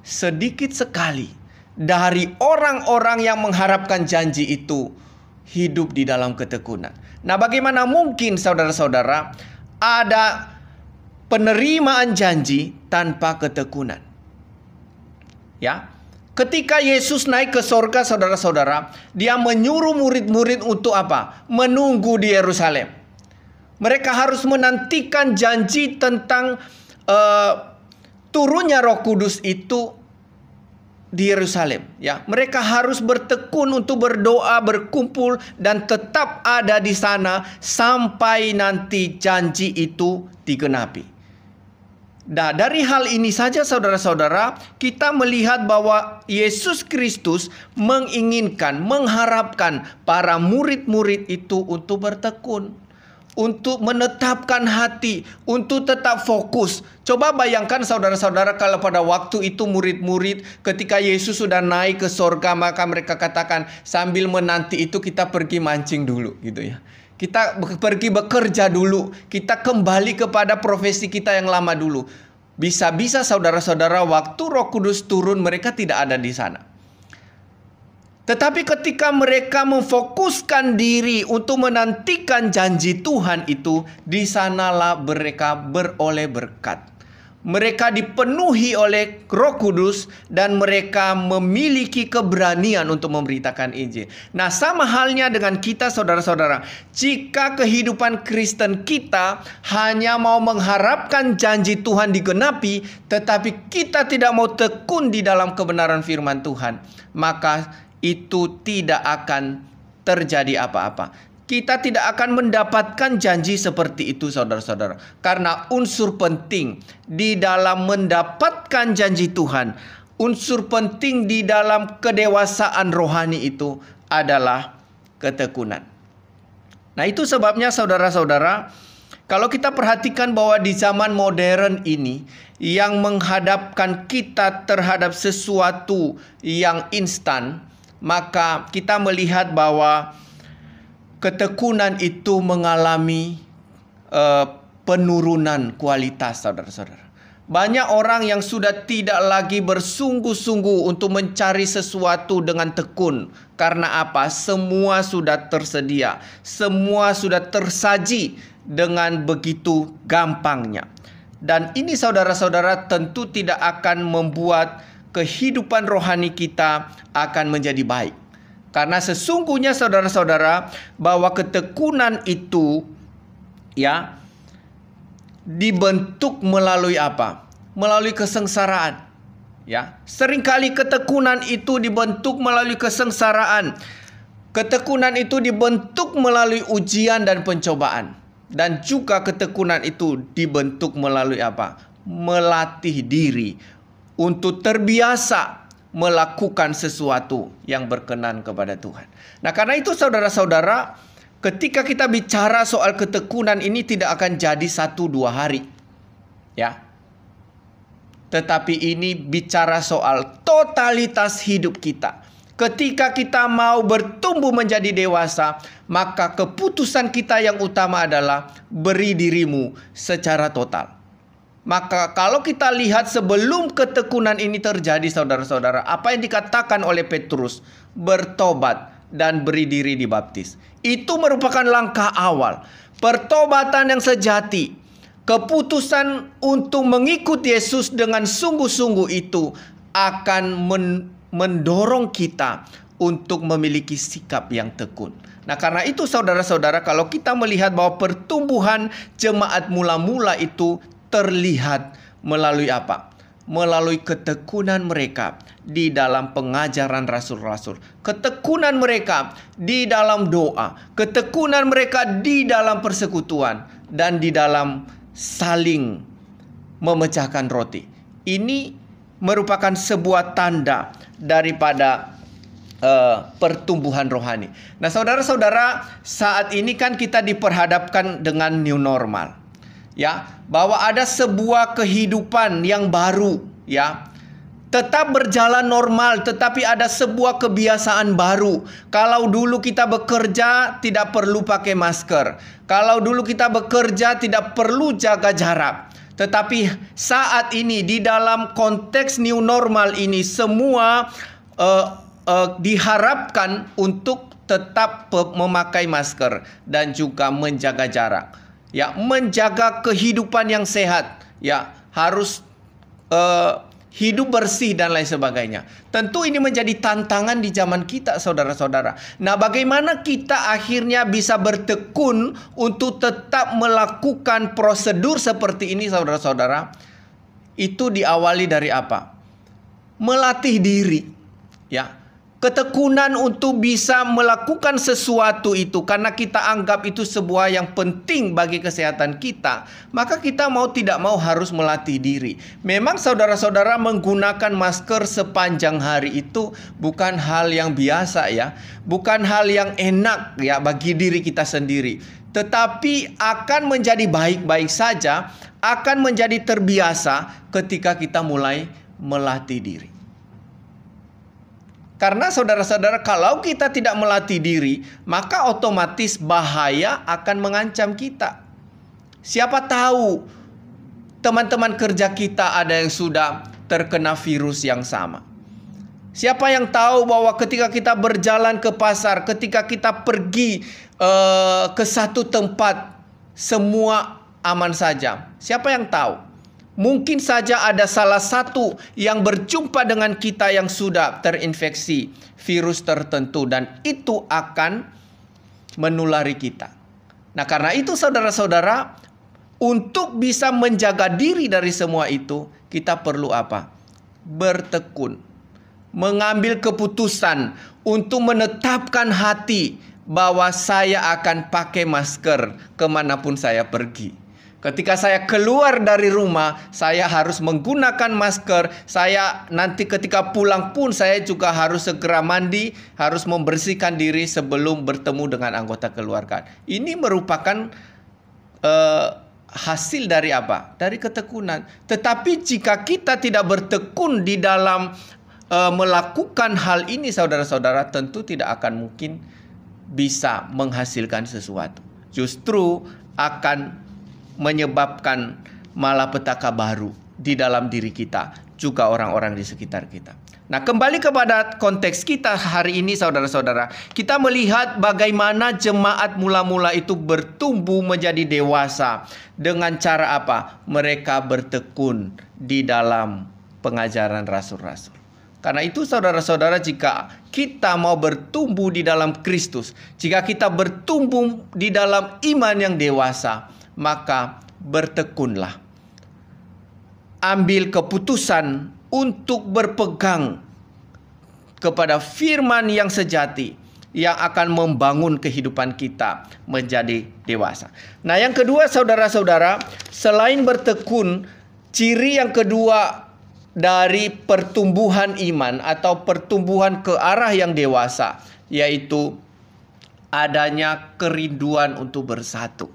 sedikit sekali dari orang-orang yang mengharapkan janji itu hidup di dalam ketekunan. Nah, bagaimana mungkin saudara-saudara ada penerimaan janji tanpa ketekunan? Ya, ketika Yesus naik ke sorga, saudara-saudara, dia menyuruh murid-murid untuk apa? Menunggu di Yerusalem. Mereka harus menantikan janji tentang turunnya Roh Kudus itu di Yerusalem. Ya, mereka harus bertekun untuk berdoa, berkumpul, dan tetap ada di sana sampai nanti janji itu digenapi. Nah, dari hal ini saja saudara-saudara, kita melihat bahwa Yesus Kristus menginginkan, mengharapkan para murid-murid itu untuk bertekun. untuk menetapkan hati, untuk tetap fokus. Coba bayangkan saudara-saudara kalau pada waktu itu murid-murid ketika Yesus sudah naik ke sorga, maka mereka katakan sambil menanti itu kita pergi mancing dulu gitu ya. Kita pergi bekerja dulu, kita kembali kepada profesi kita yang lama dulu. Bisa-bisa saudara-saudara waktu Roh Kudus turun mereka tidak ada di sana. Tetapi ketika mereka memfokuskan diri untuk menantikan janji Tuhan itu, di sanalah mereka beroleh berkat. Mereka dipenuhi oleh Roh Kudus dan mereka memiliki keberanian untuk memberitakan Injil. Nah, sama halnya dengan kita saudara-saudara. Jika kehidupan Kristen kita hanya mau mengharapkan janji Tuhan digenapi, tetapi kita tidak mau tekun di dalam kebenaran firman Tuhan, maka itu tidak akan terjadi apa-apa. Kita tidak akan mendapatkan janji seperti itu saudara-saudara. Karena unsur penting di dalam mendapatkan janji Tuhan, unsur penting di dalam kedewasaan rohani itu adalah ketekunan. Nah, itu sebabnya saudara-saudara, kalau kita perhatikan bahwa di zaman modern ini yang menghadapkan kita terhadap sesuatu yang instan, maka kita melihat bahwa ketekunan itu mengalami penurunan kualitas saudara-saudara. Banyak orang yang sudah tidak lagi bersungguh-sungguh untuk mencari sesuatu dengan tekun. Karena apa? Semua sudah tersedia. Semua sudah tersaji dengan begitu gampangnya. Dan ini saudara-saudara tentu tidak akan membuat kehidupan rohani kita akan menjadi baik. Karena sesungguhnya saudara-saudara bahwa ketekunan itu ya dibentuk melalui apa? Melalui kesengsaraan. Ya, seringkali ketekunan itu dibentuk melalui kesengsaraan. Ketekunan itu dibentuk melalui ujian dan pencobaan. Dan juga ketekunan itu dibentuk melalui apa? Melatih diri untuk terbiasa melakukan sesuatu yang berkenan kepada Tuhan. Nah, karena itu saudara-saudara, ketika kita bicara soal ketekunan ini tidak akan jadi 1-2 hari. Ya. Tetapi ini bicara soal totalitas hidup kita. Ketika kita mau bertumbuh menjadi dewasa, maka keputusan kita yang utama adalah beri dirimu secara total. Maka kalau kita lihat sebelum ketekunan ini terjadi saudara-saudara, apa yang dikatakan oleh Petrus? Bertobat dan beri diri dibaptis. Itu merupakan langkah awal. Pertobatan yang sejati, keputusan untuk mengikut Yesus dengan sungguh-sungguh itu akan mendorong kita untuk memiliki sikap yang tekun. Nah, karena itu saudara-saudara, kalau kita melihat bahwa pertumbuhan jemaat mula-mula itu terlihat melalui apa? Melalui ketekunan mereka di dalam pengajaran rasul-rasul. Ketekunan mereka di dalam doa. Ketekunan mereka di dalam persekutuan. Dan di dalam saling memecahkan roti. Ini merupakan sebuah tanda daripada pertumbuhan rohani. Nah, saudara-saudara, saat ini kan kita diperhadapkan dengan new normal. Ya, bahwa ada sebuah kehidupan yang baru, ya. Tetap berjalan normal, tetapi ada sebuah kebiasaan baru. Kalau dulu kita bekerja tidak perlu pakai masker. Kalau dulu kita bekerja tidak perlu jaga jarak. Tetapi saat ini di dalam konteks new normal ini semua diharapkan untuk tetap memakai masker dan juga menjaga jarak. Ya, menjaga kehidupan yang sehat, ya, harus hidup bersih dan lain sebagainya. Tentu ini menjadi tantangan di zaman kita, saudara-saudara. Nah, bagaimana kita akhirnya bisa bertekun untuk tetap melakukan prosedur seperti ini, saudara-saudara? Itu diawali dari apa? Melatih diri, ya. Ketekunan untuk bisa melakukan sesuatu itu karena kita anggap itu sebuah yang penting bagi kesehatan kita, maka kita mau tidak mau harus melatih diri. Memang saudara-saudara menggunakan masker sepanjang hari itu bukan hal yang biasa ya, bukan hal yang enak ya bagi diri kita sendiri. tetapi akan menjadi baik-baik saja, akan menjadi terbiasa ketika kita mulai melatih diri. Karena saudara-saudara, kalau kita tidak melatih diri, maka otomatis bahaya akan mengancam kita. Siapa tahu teman-teman kerja kita ada yang sudah terkena virus yang sama. Siapa yang tahu bahwa ketika kita berjalan ke pasar, ketika kita pergi ke satu tempat, semua aman saja. Siapa yang tahu? Mungkin saja ada salah satu yang berjumpa dengan kita yang sudah terinfeksi virus tertentu, dan itu akan menulari kita. Nah, karena itu saudara-saudara, untuk bisa menjaga diri dari semua itu, kita perlu apa? Bertekun. Mengambil keputusan untuk menetapkan hati bahwa saya akan pakai masker kemanapun saya pergi. Ketika saya keluar dari rumah, saya harus menggunakan masker. Saya nanti ketika pulang pun saya juga harus segera mandi, harus membersihkan diri sebelum bertemu dengan anggota keluarga. Ini merupakan hasil dari apa? Dari ketekunan. Tetapi jika kita tidak bertekun di dalam melakukan hal ini, saudara-saudara, tentu tidak akan mungkin bisa menghasilkan sesuatu. Justru akan menyebabkan malapetaka baru di dalam diri kita, juga orang-orang di sekitar kita. Nah, kembali kepada konteks kita hari ini, saudara-saudara, kita melihat bagaimana jemaat mula-mula itu bertumbuh menjadi dewasa. Dengan cara apa? Mereka bertekun di dalam pengajaran rasul-rasul. Karena itu saudara-saudara, jika kita mau bertumbuh di dalam Kristus, jika kita bertumbuh di dalam iman yang dewasa, maka bertekunlah. Ambil keputusan untuk berpegang kepada firman yang sejati, yang akan membangun kehidupan kita menjadi dewasa. Nah, yang kedua saudara-saudara, selain bertekun, ciri yang kedua dari pertumbuhan iman atau pertumbuhan ke arah yang dewasa, yaitu adanya kerinduan untuk bersatu.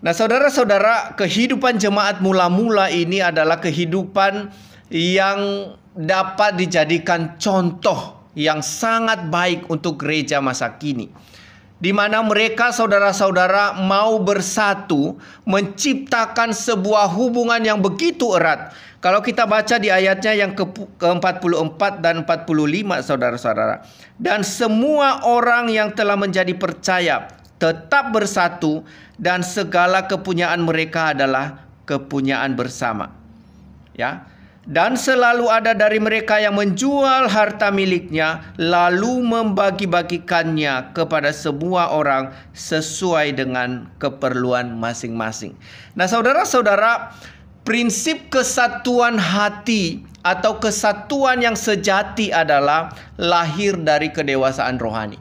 Nah, saudara-saudara, kehidupan jemaat mula-mula ini adalah kehidupan yang dapat dijadikan contoh yang sangat baik untuk gereja masa kini, di mana mereka, saudara-saudara, mau bersatu, menciptakan sebuah hubungan yang begitu erat. Kalau kita baca di ayatnya yang ke-44 dan 45, saudara-saudara, dan semua orang yang telah menjadi percaya tetap bersatu, dan segala kepunyaan mereka adalah kepunyaan bersama. Ya. Dan selalu ada dari mereka yang menjual harta miliknya, lalu membagi-bagikannya kepada semua orang sesuai dengan keperluan masing-masing. Nah, saudara-saudara, prinsip kesatuan hati atau kesatuan yang sejati adalah lahir dari kedewasaan rohani.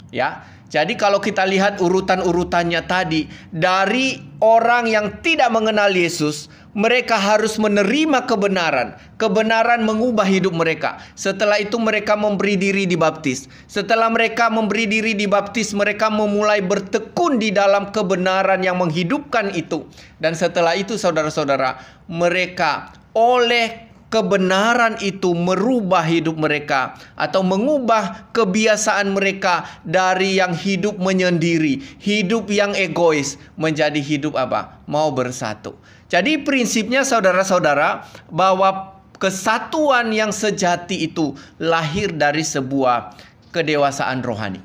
Ya. Jadi kalau kita lihat urutan-urutannya tadi, dari orang yang tidak mengenal Yesus, mereka harus menerima kebenaran. Kebenaran mengubah hidup mereka. Setelah itu mereka memberi diri dibaptis. Setelah mereka memberi diri dibaptis, mereka memulai bertekun di dalam kebenaran yang menghidupkan itu. Dan setelah itu, saudara-saudara, mereka oleh kebenaran itu merubah hidup mereka, atau mengubah kebiasaan mereka dari yang hidup menyendiri, hidup yang egois, menjadi hidup apa? Mau bersatu. Jadi prinsipnya saudara-saudara, bahwa kesatuan yang sejati itu lahir dari sebuah kedewasaan rohani.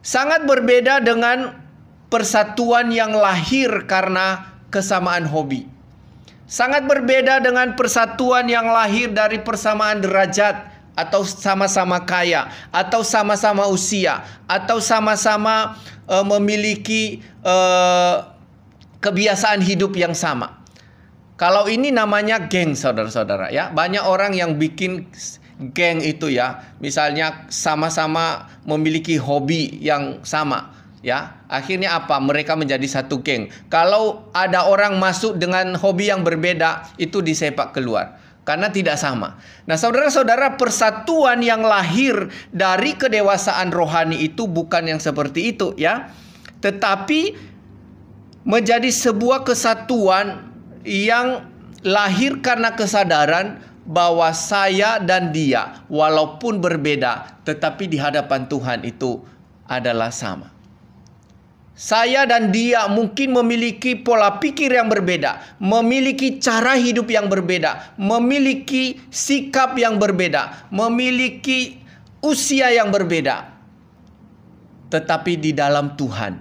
Sangat berbeda dengan persatuan yang lahir karena kesamaan hobi. Sangat berbeda dengan persatuan yang lahir dari persamaan derajat, atau sama-sama kaya, atau sama-sama usia, atau sama-sama memiliki kebiasaan hidup yang sama. Kalau ini namanya geng, saudara-saudara, ya. Banyak orang yang bikin geng itu, ya. Misalnya sama-sama memiliki hobi yang sama. Ya, akhirnya apa? Mereka menjadi satu geng. Kalau ada orang masuk dengan hobi yang berbeda, itu disepak keluar. karena tidak sama. Nah, saudara-saudara, persatuan yang lahir dari kedewasaan rohani itu bukan yang seperti itu ya, tetapi menjadi sebuah kesatuan yang lahir karena kesadaran bahwa saya dan dia walaupun berbeda, tetapi di hadapan Tuhan itu adalah sama. Saya dan dia mungkin memiliki pola pikir yang berbeda, memiliki cara hidup yang berbeda, memiliki sikap yang berbeda, memiliki usia yang berbeda. Tetapi di dalam Tuhan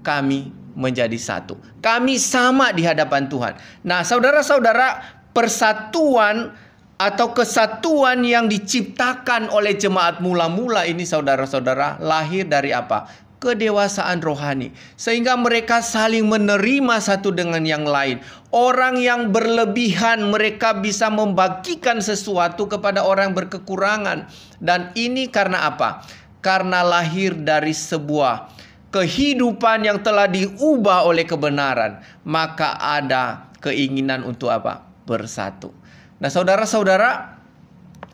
kami menjadi satu. Kami sama di hadapan Tuhan. Nah, saudara-saudara, persatuan atau kesatuan yang diciptakan oleh jemaat mula-mula ini, saudara-saudara, lahir dari apa? Kedewasaan rohani. Sehingga mereka saling menerima satu dengan yang lain. Orang yang berlebihan, mereka bisa membagikan sesuatu kepada orang yang berkekurangan. Dan ini karena apa? Karena lahir dari sebuah kehidupan yang telah diubah oleh kebenaran. Maka ada keinginan untuk apa? Bersatu. Nah, saudara-saudara,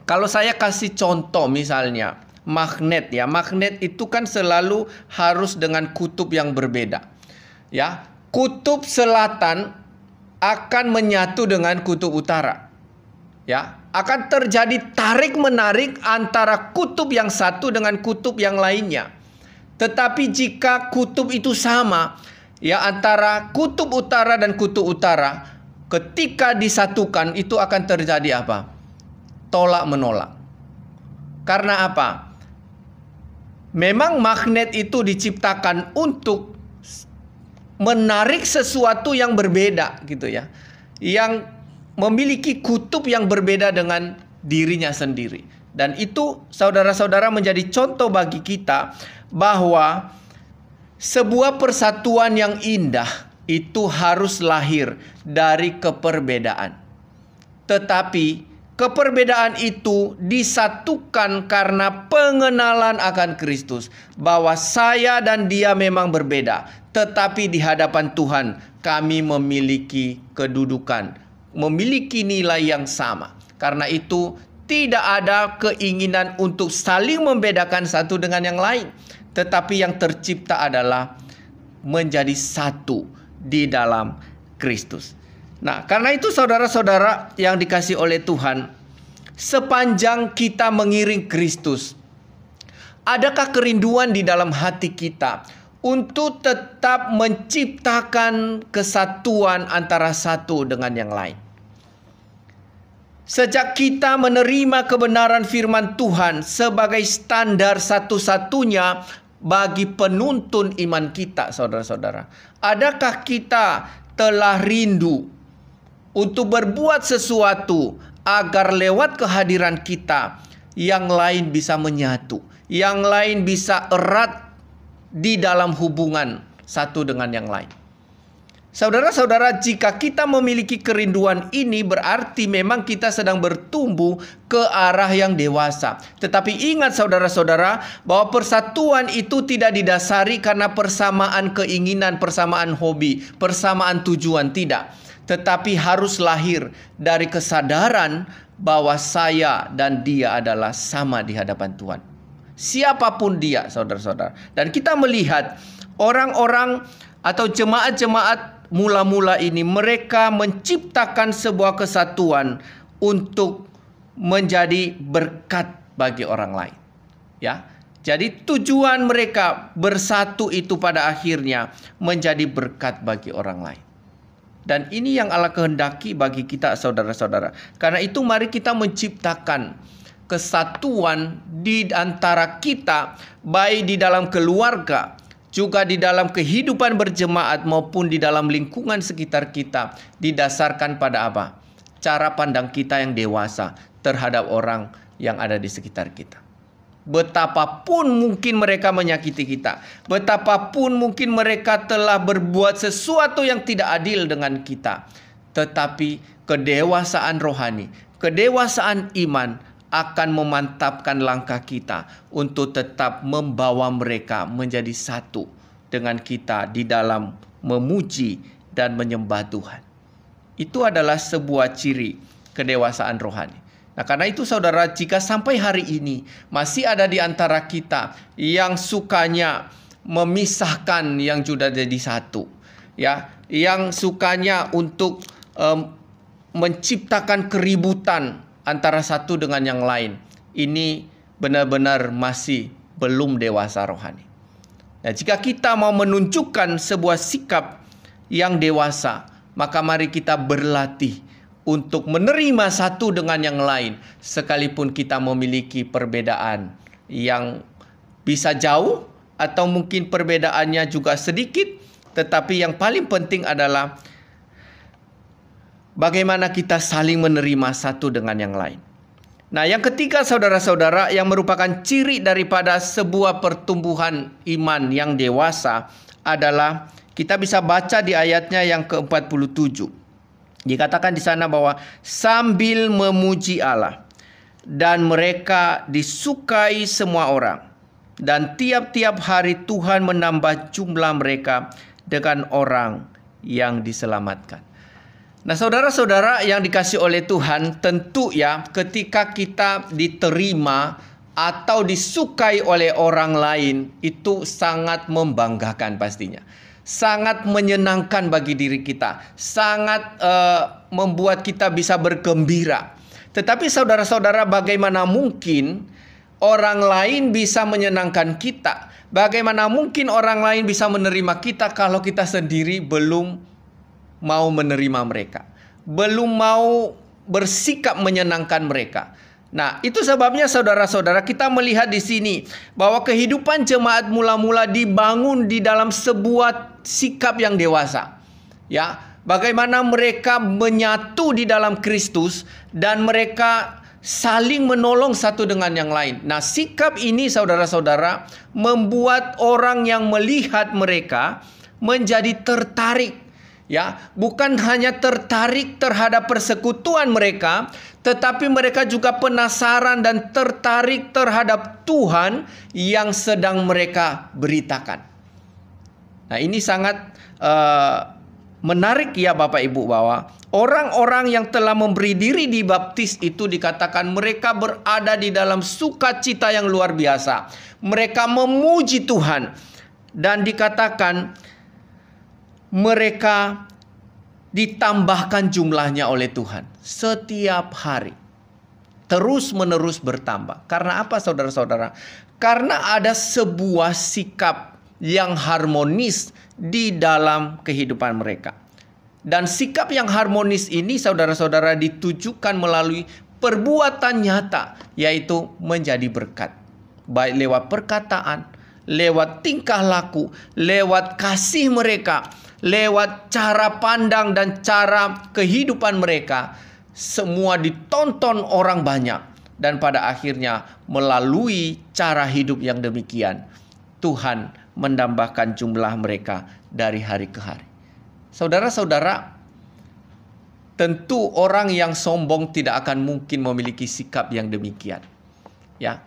kalau saya kasih contoh misalnya magnet ya. Magnet itu kan selalu harus dengan kutub yang berbeda. Ya, kutub selatan akan menyatu dengan kutub utara. Ya, akan terjadi tarik-menarik antara kutub yang satu dengan kutub yang lainnya. Tetapi jika kutub itu sama, ya, antara kutub utara dan kutub utara, ketika disatukan itu akan terjadi apa? Tolak-menolak. Karena apa? Memang magnet itu diciptakan untuk menarik sesuatu yang berbeda gitu ya. Yang memiliki kutub yang berbeda dengan dirinya sendiri. Dan itu saudara-saudara menjadi contoh bagi kita bahwa sebuah persatuan yang indah itu harus lahir dari keperbedaan. Tetapi keperbedaan itu disatukan karena pengenalan akan Kristus. Bahwa saya dan dia memang berbeda, tetapi di hadapan Tuhan kami memiliki kedudukan, memiliki nilai yang sama. Karena itu tidak ada keinginan untuk saling membedakan satu dengan yang lain. Tetapi yang tercipta adalah menjadi satu di dalam Kristus. Nah, karena itu saudara-saudara yang dikasihi oleh Tuhan, sepanjang kita mengiring Kristus, adakah kerinduan di dalam hati kita untuk tetap menciptakan kesatuan antara satu dengan yang lain? Sejak kita menerima kebenaran firman Tuhan sebagai standar satu-satunya bagi penuntun iman kita, saudara-saudara, adakah kita telah rindu untuk berbuat sesuatu agar lewat kehadiran kita yang lain bisa menyatu, yang lain bisa erat di dalam hubungan satu dengan yang lain? Saudara-saudara, jika kita memiliki kerinduan ini, berarti memang kita sedang bertumbuh ke arah yang dewasa. Tetapi ingat saudara-saudara, bahwa persatuan itu tidak didasari karena persamaan keinginan, persamaan hobi, persamaan tujuan, tidak. Tetapi harus lahir dari kesadaran bahwa saya dan dia adalah sama di hadapan Tuhan. Siapapun dia, saudara-saudara. Dan kita melihat orang-orang atau jemaat-jemaat mula-mula ini, mereka menciptakan sebuah kesatuan untuk menjadi berkat bagi orang lain. Ya, jadi tujuan mereka bersatu itu pada akhirnya menjadi berkat bagi orang lain. Dan ini yang Allah kehendaki bagi kita, saudara-saudara. Karena itu mari kita menciptakan kesatuan di antara kita, baik di dalam keluarga, juga di dalam kehidupan berjemaat maupun di dalam lingkungan sekitar kita, didasarkan pada apa? Cara pandang kita yang dewasa terhadap orang yang ada di sekitar kita. Betapapun mungkin mereka menyakiti kita, betapapun mungkin mereka telah berbuat sesuatu yang tidak adil dengan kita, tetapi kedewasaan rohani, kedewasaan iman akan memantapkan langkah kita untuk tetap membawa mereka menjadi satu dengan kita di dalam memuji dan menyembah Tuhan. Itu adalah sebuah ciri kedewasaan rohani. Nah, karena itu saudara, jika sampai hari ini masih ada di antara kita yang sukanya memisahkan yang sudah jadi satu, ya, yang sukanya untuk menciptakan keributan antara satu dengan yang lain, ini benar-benar masih belum dewasa rohani. Nah, jika kita mau menunjukkan sebuah sikap yang dewasa, maka mari kita berlatih untuk menerima satu dengan yang lain, sekalipun kita memiliki perbedaan yang bisa jauh atau mungkin perbedaannya juga sedikit, tetapi yang paling penting adalah bagaimana kita saling menerima satu dengan yang lain. Nah, yang ketiga saudara-saudara, yang merupakan ciri daripada sebuah pertumbuhan iman yang dewasa adalah kita bisa baca di ayatnya yang ke-47. Dikatakan di sana bahwa sambil memuji Allah, dan mereka disukai semua orang, dan tiap-tiap hari Tuhan menambah jumlah mereka dengan orang yang diselamatkan. Nah, saudara-saudara yang dikasih oleh Tuhan, tentu ya ketika kita diterima atau disukai oleh orang lain, itu sangat membanggakan pastinya. Sangat menyenangkan bagi diri kita, sangat membuat kita bisa bergembira. Tetapi saudara-saudara, bagaimana mungkin orang lain bisa menyenangkan kita? Bagaimana mungkin orang lain bisa menerima kita kalau kita sendiri belum mau menerima mereka, belum mau bersikap menyenangkan mereka? Nah, itu sebabnya saudara-saudara, kita melihat di sini bahwa kehidupan jemaat mula-mula dibangun di dalam sebuah sikap yang dewasa. Ya, bagaimana mereka menyatu di dalam Kristus dan mereka saling menolong satu dengan yang lain. Nah, sikap ini saudara-saudara membuat orang yang melihat mereka menjadi tertarik. Ya, bukan hanya tertarik terhadap persekutuan mereka, tetapi mereka juga penasaran dan tertarik terhadap Tuhan yang sedang mereka beritakan. Nah, ini sangat menarik ya Bapak Ibu, bahwa orang-orang yang telah memberi diri dibaptis itu dikatakan mereka berada di dalam sukacita yang luar biasa. Mereka memuji Tuhan dan dikatakan mereka ditambahkan jumlahnya oleh Tuhan setiap hari, terus menerus bertambah. Karena apa saudara-saudara? Karena ada sebuah sikap yang harmonis di dalam kehidupan mereka. Dan sikap yang harmonis ini saudara-saudara ditujukan melalui perbuatan nyata, yaitu menjadi berkat. Baik lewat perkataan, lewat tingkah laku, lewat kasih mereka, lewat cara pandang dan cara kehidupan mereka, semua ditonton orang banyak. Dan pada akhirnya melalui cara hidup yang demikian, Tuhan menambahkan jumlah mereka dari hari ke hari. Saudara-saudara, tentu orang yang sombong tidak akan mungkin memiliki sikap yang demikian. Ya.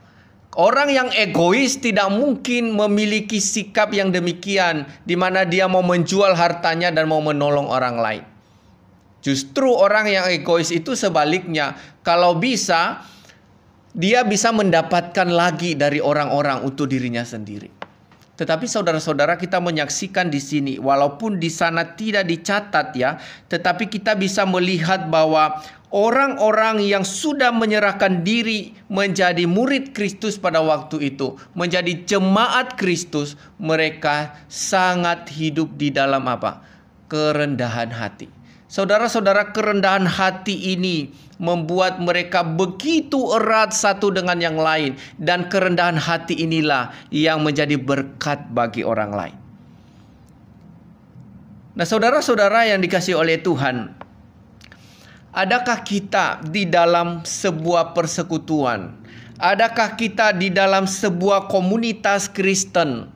Orang yang egois tidak mungkin memiliki sikap yang demikian, di mana dia mau menjual hartanya dan mau menolong orang lain. Justru orang yang egois itu sebaliknya, kalau bisa, dia bisa mendapatkan lagi dari orang-orang untuk dirinya sendiri. Tetapi saudara-saudara, kita menyaksikan di sini, walaupun di sana tidak dicatat ya, tetapi kita bisa melihat bahwa orang-orang yang sudah menyerahkan diri menjadi murid Kristus pada waktu itu, menjadi jemaat Kristus, mereka sangat hidup di dalam apa? Kerendahan hati. Saudara-saudara, kerendahan hati ini membuat mereka begitu erat satu dengan yang lain. Dan kerendahan hati inilah yang menjadi berkat bagi orang lain. Nah, saudara-saudara yang dikasihi oleh Tuhan, adakah kita di dalam sebuah persekutuan? Adakah kita di dalam sebuah komunitas Kristen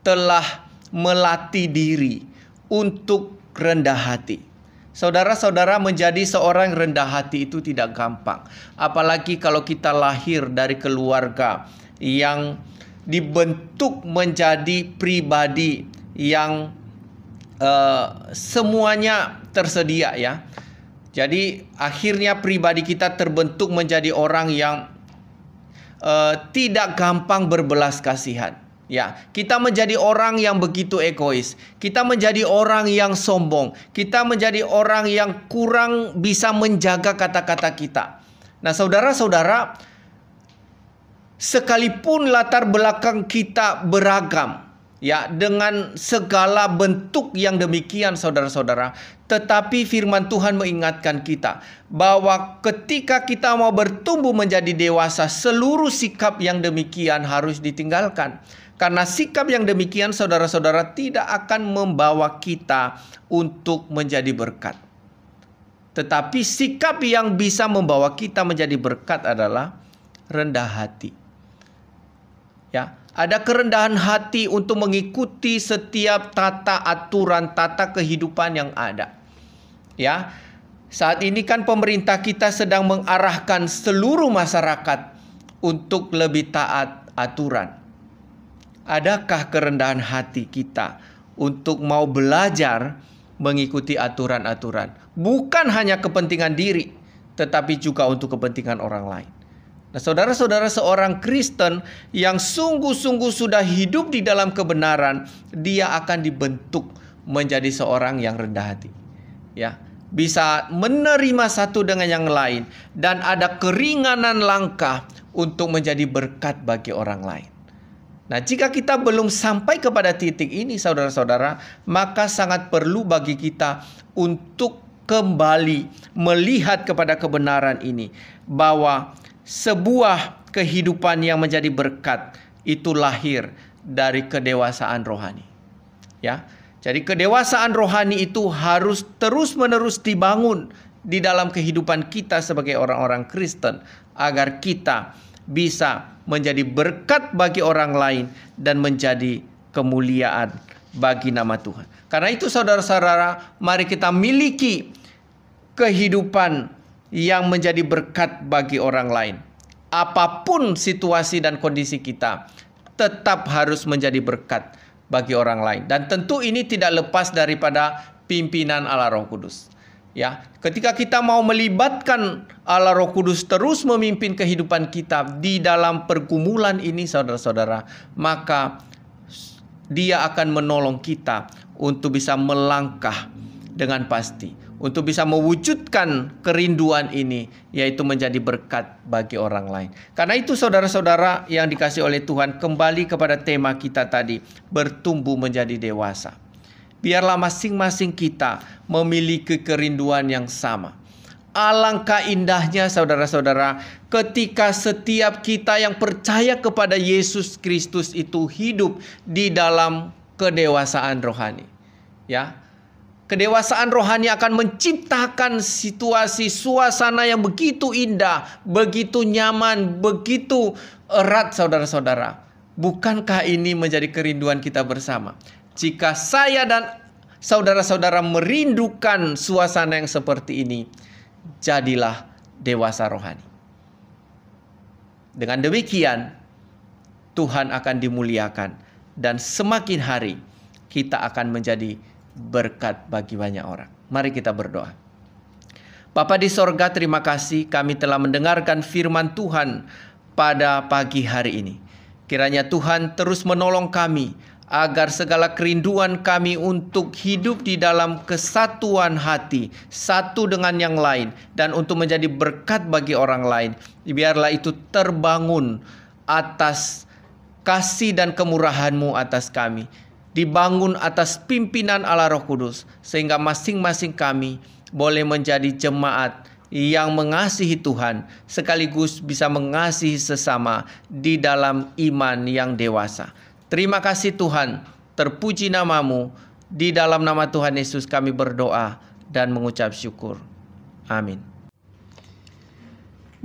telah melatih diri untuk rendah hati? Saudara-saudara, menjadi seorang rendah hati itu tidak gampang. Apalagi kalau kita lahir dari keluarga yang dibentuk menjadi pribadi yang semuanya tersedia ya. Jadi akhirnya pribadi kita terbentuk menjadi orang yang tidak gampang berbelas kasihan. Ya, kita menjadi orang yang begitu egois. Kita menjadi orang yang sombong. Kita menjadi orang yang kurang bisa menjaga kata-kata kita. Nah, saudara-saudara, sekalipun latar belakang kita beragam, ya, dengan segala bentuk yang demikian, saudara-saudara, tetapi firman Tuhan mengingatkan kita bahwa ketika kita mau bertumbuh menjadi dewasa, seluruh sikap yang demikian harus ditinggalkan. Karena sikap yang demikian, saudara-saudara, tidak akan membawa kita untuk menjadi berkat. Tetapi sikap yang bisa membawa kita menjadi berkat adalah rendah hati. Ya, ada kerendahan hati untuk mengikuti setiap tata aturan, tata kehidupan yang ada. Ya, saat ini kan pemerintah kita sedang mengarahkan seluruh masyarakat untuk lebih taat aturan. Adakah kerendahan hati kita untuk mau belajar mengikuti aturan-aturan? Bukan hanya kepentingan diri, tetapi juga untuk kepentingan orang lain. Nah, saudara-saudara, seorang Kristen yang sungguh-sungguh sudah hidup di dalam kebenaran, dia akan dibentuk menjadi seorang yang rendah hati. Ya, bisa menerima satu dengan yang lain dan ada keringanan langkah untuk menjadi berkat bagi orang lain. Nah, jika kita belum sampai kepada titik ini, saudara-saudara, maka sangat perlu bagi kita untuk kembali melihat kepada kebenaran ini, bahwa sebuah kehidupan yang menjadi berkat itu lahir dari kedewasaan rohani. Ya, jadi kedewasaan rohani itu harus terus-menerus dibangun di dalam kehidupan kita sebagai orang-orang Kristen, agar kita bisa menjadi berkat bagi orang lain dan menjadi kemuliaan bagi nama Tuhan. Karena itu, saudara-saudara, mari kita miliki kehidupan yang menjadi berkat bagi orang lain. Apapun situasi dan kondisi kita, tetap harus menjadi berkat bagi orang lain. Dan tentu ini tidak lepas daripada pimpinan Allah Roh Kudus. Ya, ketika kita mau melibatkan Allah Roh Kudus terus memimpin kehidupan kita di dalam pergumulan ini, saudara-saudara, maka Dia akan menolong kita untuk bisa melangkah dengan pasti, untuk bisa mewujudkan kerinduan ini, yaitu menjadi berkat bagi orang lain. Karena itu, saudara-saudara yang dikasihi oleh Tuhan, kembali kepada tema kita tadi, bertumbuh menjadi dewasa. Biarlah masing-masing kita memiliki kerinduan yang sama. Alangkah indahnya, saudara-saudara, ketika setiap kita yang percaya kepada Yesus Kristus itu hidup di dalam kedewasaan rohani. Ya, kedewasaan rohani akan menciptakan situasi, suasana yang begitu indah, begitu nyaman, begitu erat, saudara-saudara. Bukankah ini menjadi kerinduan kita bersama? Jika saya dan saudara-saudara merindukan suasana yang seperti ini, jadilah dewasa rohani. Dengan demikian, Tuhan akan dimuliakan dan semakin hari kita akan menjadi berkat bagi banyak orang. Mari kita berdoa. Bapa di sorga, terima kasih kami telah mendengarkan firman Tuhan pada pagi hari ini. Kiranya Tuhan terus menolong kami agar segala kerinduan kami untuk hidup di dalam kesatuan hati, satu dengan yang lain, dan untuk menjadi berkat bagi orang lain, biarlah itu terbangun atas kasih dan kemurahan-Mu atas kami, dibangun atas pimpinan Allah Roh Kudus, sehingga masing-masing kami boleh menjadi jemaat yang mengasihi Tuhan, sekaligus bisa mengasihi sesama di dalam iman yang dewasa. Terima kasih Tuhan, terpuji nama-Mu. Di dalam nama Tuhan Yesus kami berdoa dan mengucap syukur. Amin.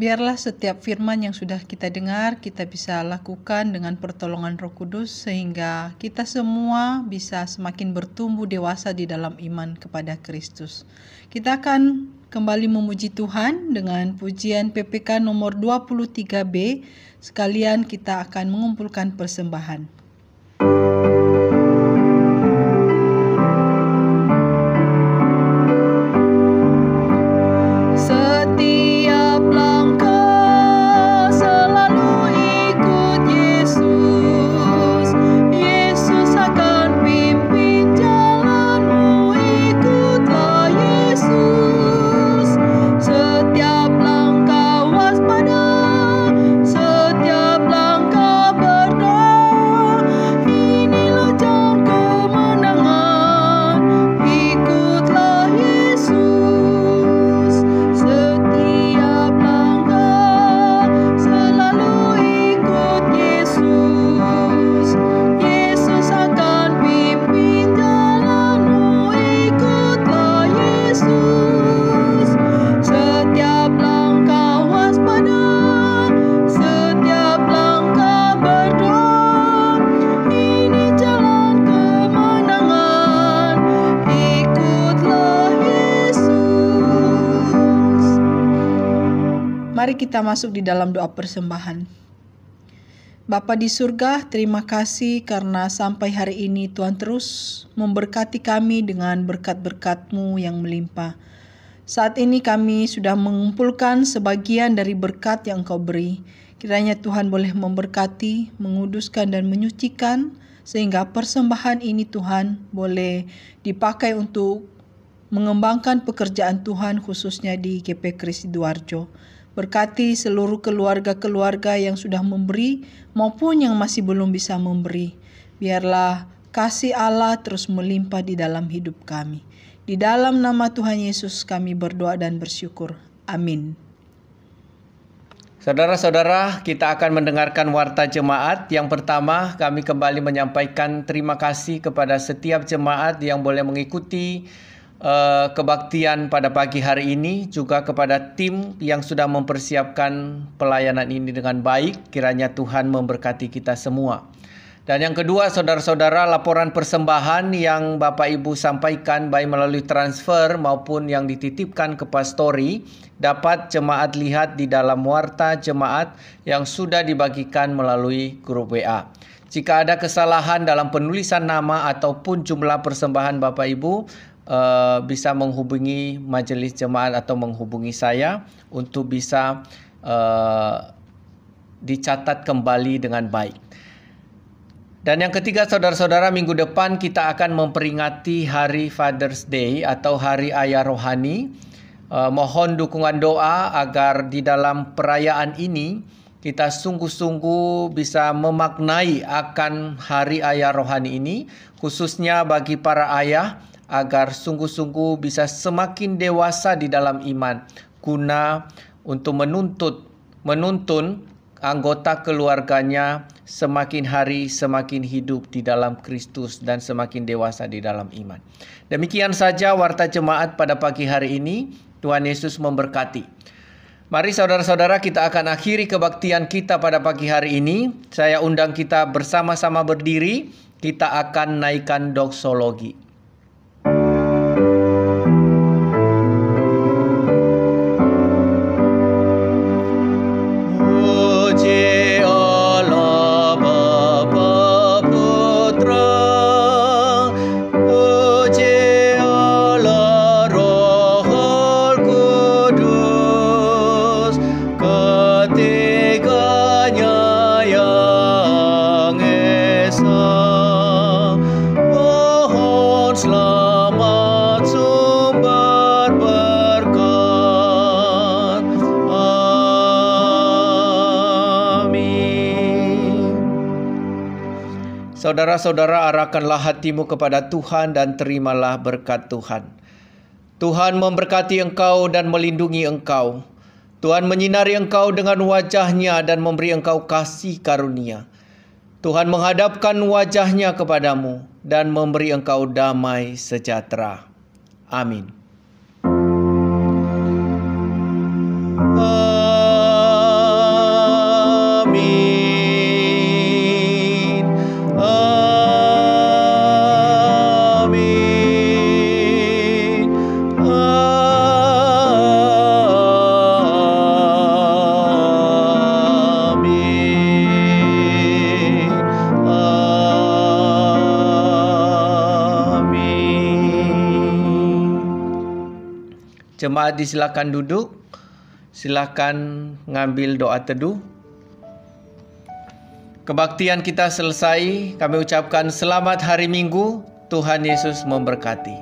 Biarlah setiap firman yang sudah kita dengar, kita bisa lakukan dengan pertolongan Roh Kudus, sehingga kita semua bisa semakin bertumbuh dewasa di dalam iman kepada Kristus. Kita akan kembali memuji Tuhan dengan pujian PPK nomor 23B. Sekalian kita akan mengumpulkan persembahan. Mari kita masuk di dalam doa persembahan. Bapa di surga, terima kasih karena sampai hari ini Tuhan terus memberkati kami dengan berkat-berkat-Mu yang melimpah. Saat ini kami sudah mengumpulkan sebagian dari berkat yang Engkau beri. Kiranya Tuhan boleh memberkati, menguduskan dan menyucikan, sehingga persembahan ini Tuhan boleh dipakai untuk mengembangkan pekerjaan Tuhan khususnya di GP Kris Sidoarjo. Berkati seluruh keluarga-keluarga yang sudah memberi maupun yang masih belum bisa memberi. Biarlah kasih Allah terus melimpah di dalam hidup kami. Di dalam nama Tuhan Yesus kami berdoa dan bersyukur. Amin. Saudara-saudara, kita akan mendengarkan warta jemaat. Yang pertama, kami kembali menyampaikan terima kasih kepada setiap jemaat yang boleh mengikuti kebaktian pada pagi hari ini, juga kepada tim yang sudah mempersiapkan pelayanan ini dengan baik. Kiranya Tuhan memberkati kita semua. Dan yang kedua, saudara-saudara, laporan persembahan yang Bapak Ibu sampaikan baik melalui transfer maupun yang dititipkan ke pastori dapat jemaat lihat di dalam warta jemaat yang sudah dibagikan melalui grup WA. Jika ada kesalahan dalam penulisan nama ataupun jumlah persembahan Bapak Ibu, bisa menghubungi majelis jemaat atau menghubungi saya untuk bisa dicatat kembali dengan baik. Dan yang ketiga, saudara-saudara, minggu depan kita akan memperingati Hari Father's Day atau Hari Ayah Rohani. Mohon dukungan doa agar di dalam perayaan ini kita sungguh-sungguh bisa memaknai akan Hari Ayah Rohani ini, khususnya bagi para ayah, agar sungguh-sungguh bisa semakin dewasa di dalam iman, guna untuk menuntun anggota keluarganya semakin hari semakin hidup di dalam Kristus dan semakin dewasa di dalam iman. Demikian saja warta jemaat pada pagi hari ini. Tuhan Yesus memberkati. Mari saudara-saudara, kita akan akhiri kebaktian kita pada pagi hari ini. Saya undang kita bersama-sama berdiri. Kita akan naikkan doksologi. Saudara-saudara, arahkanlah hatimu kepada Tuhan dan terimalah berkat Tuhan. Tuhan memberkati engkau dan melindungi engkau. Tuhan menyinari engkau dengan wajah-Nya dan memberi engkau kasih karunia. Tuhan menghadapkan wajah-Nya kepadamu dan memberi engkau damai sejahtera. Amin. Jemaat disilakan duduk, silakan ngambil doa teduh. Kebaktian kita selesai, kami ucapkan selamat hari Minggu, Tuhan Yesus memberkati.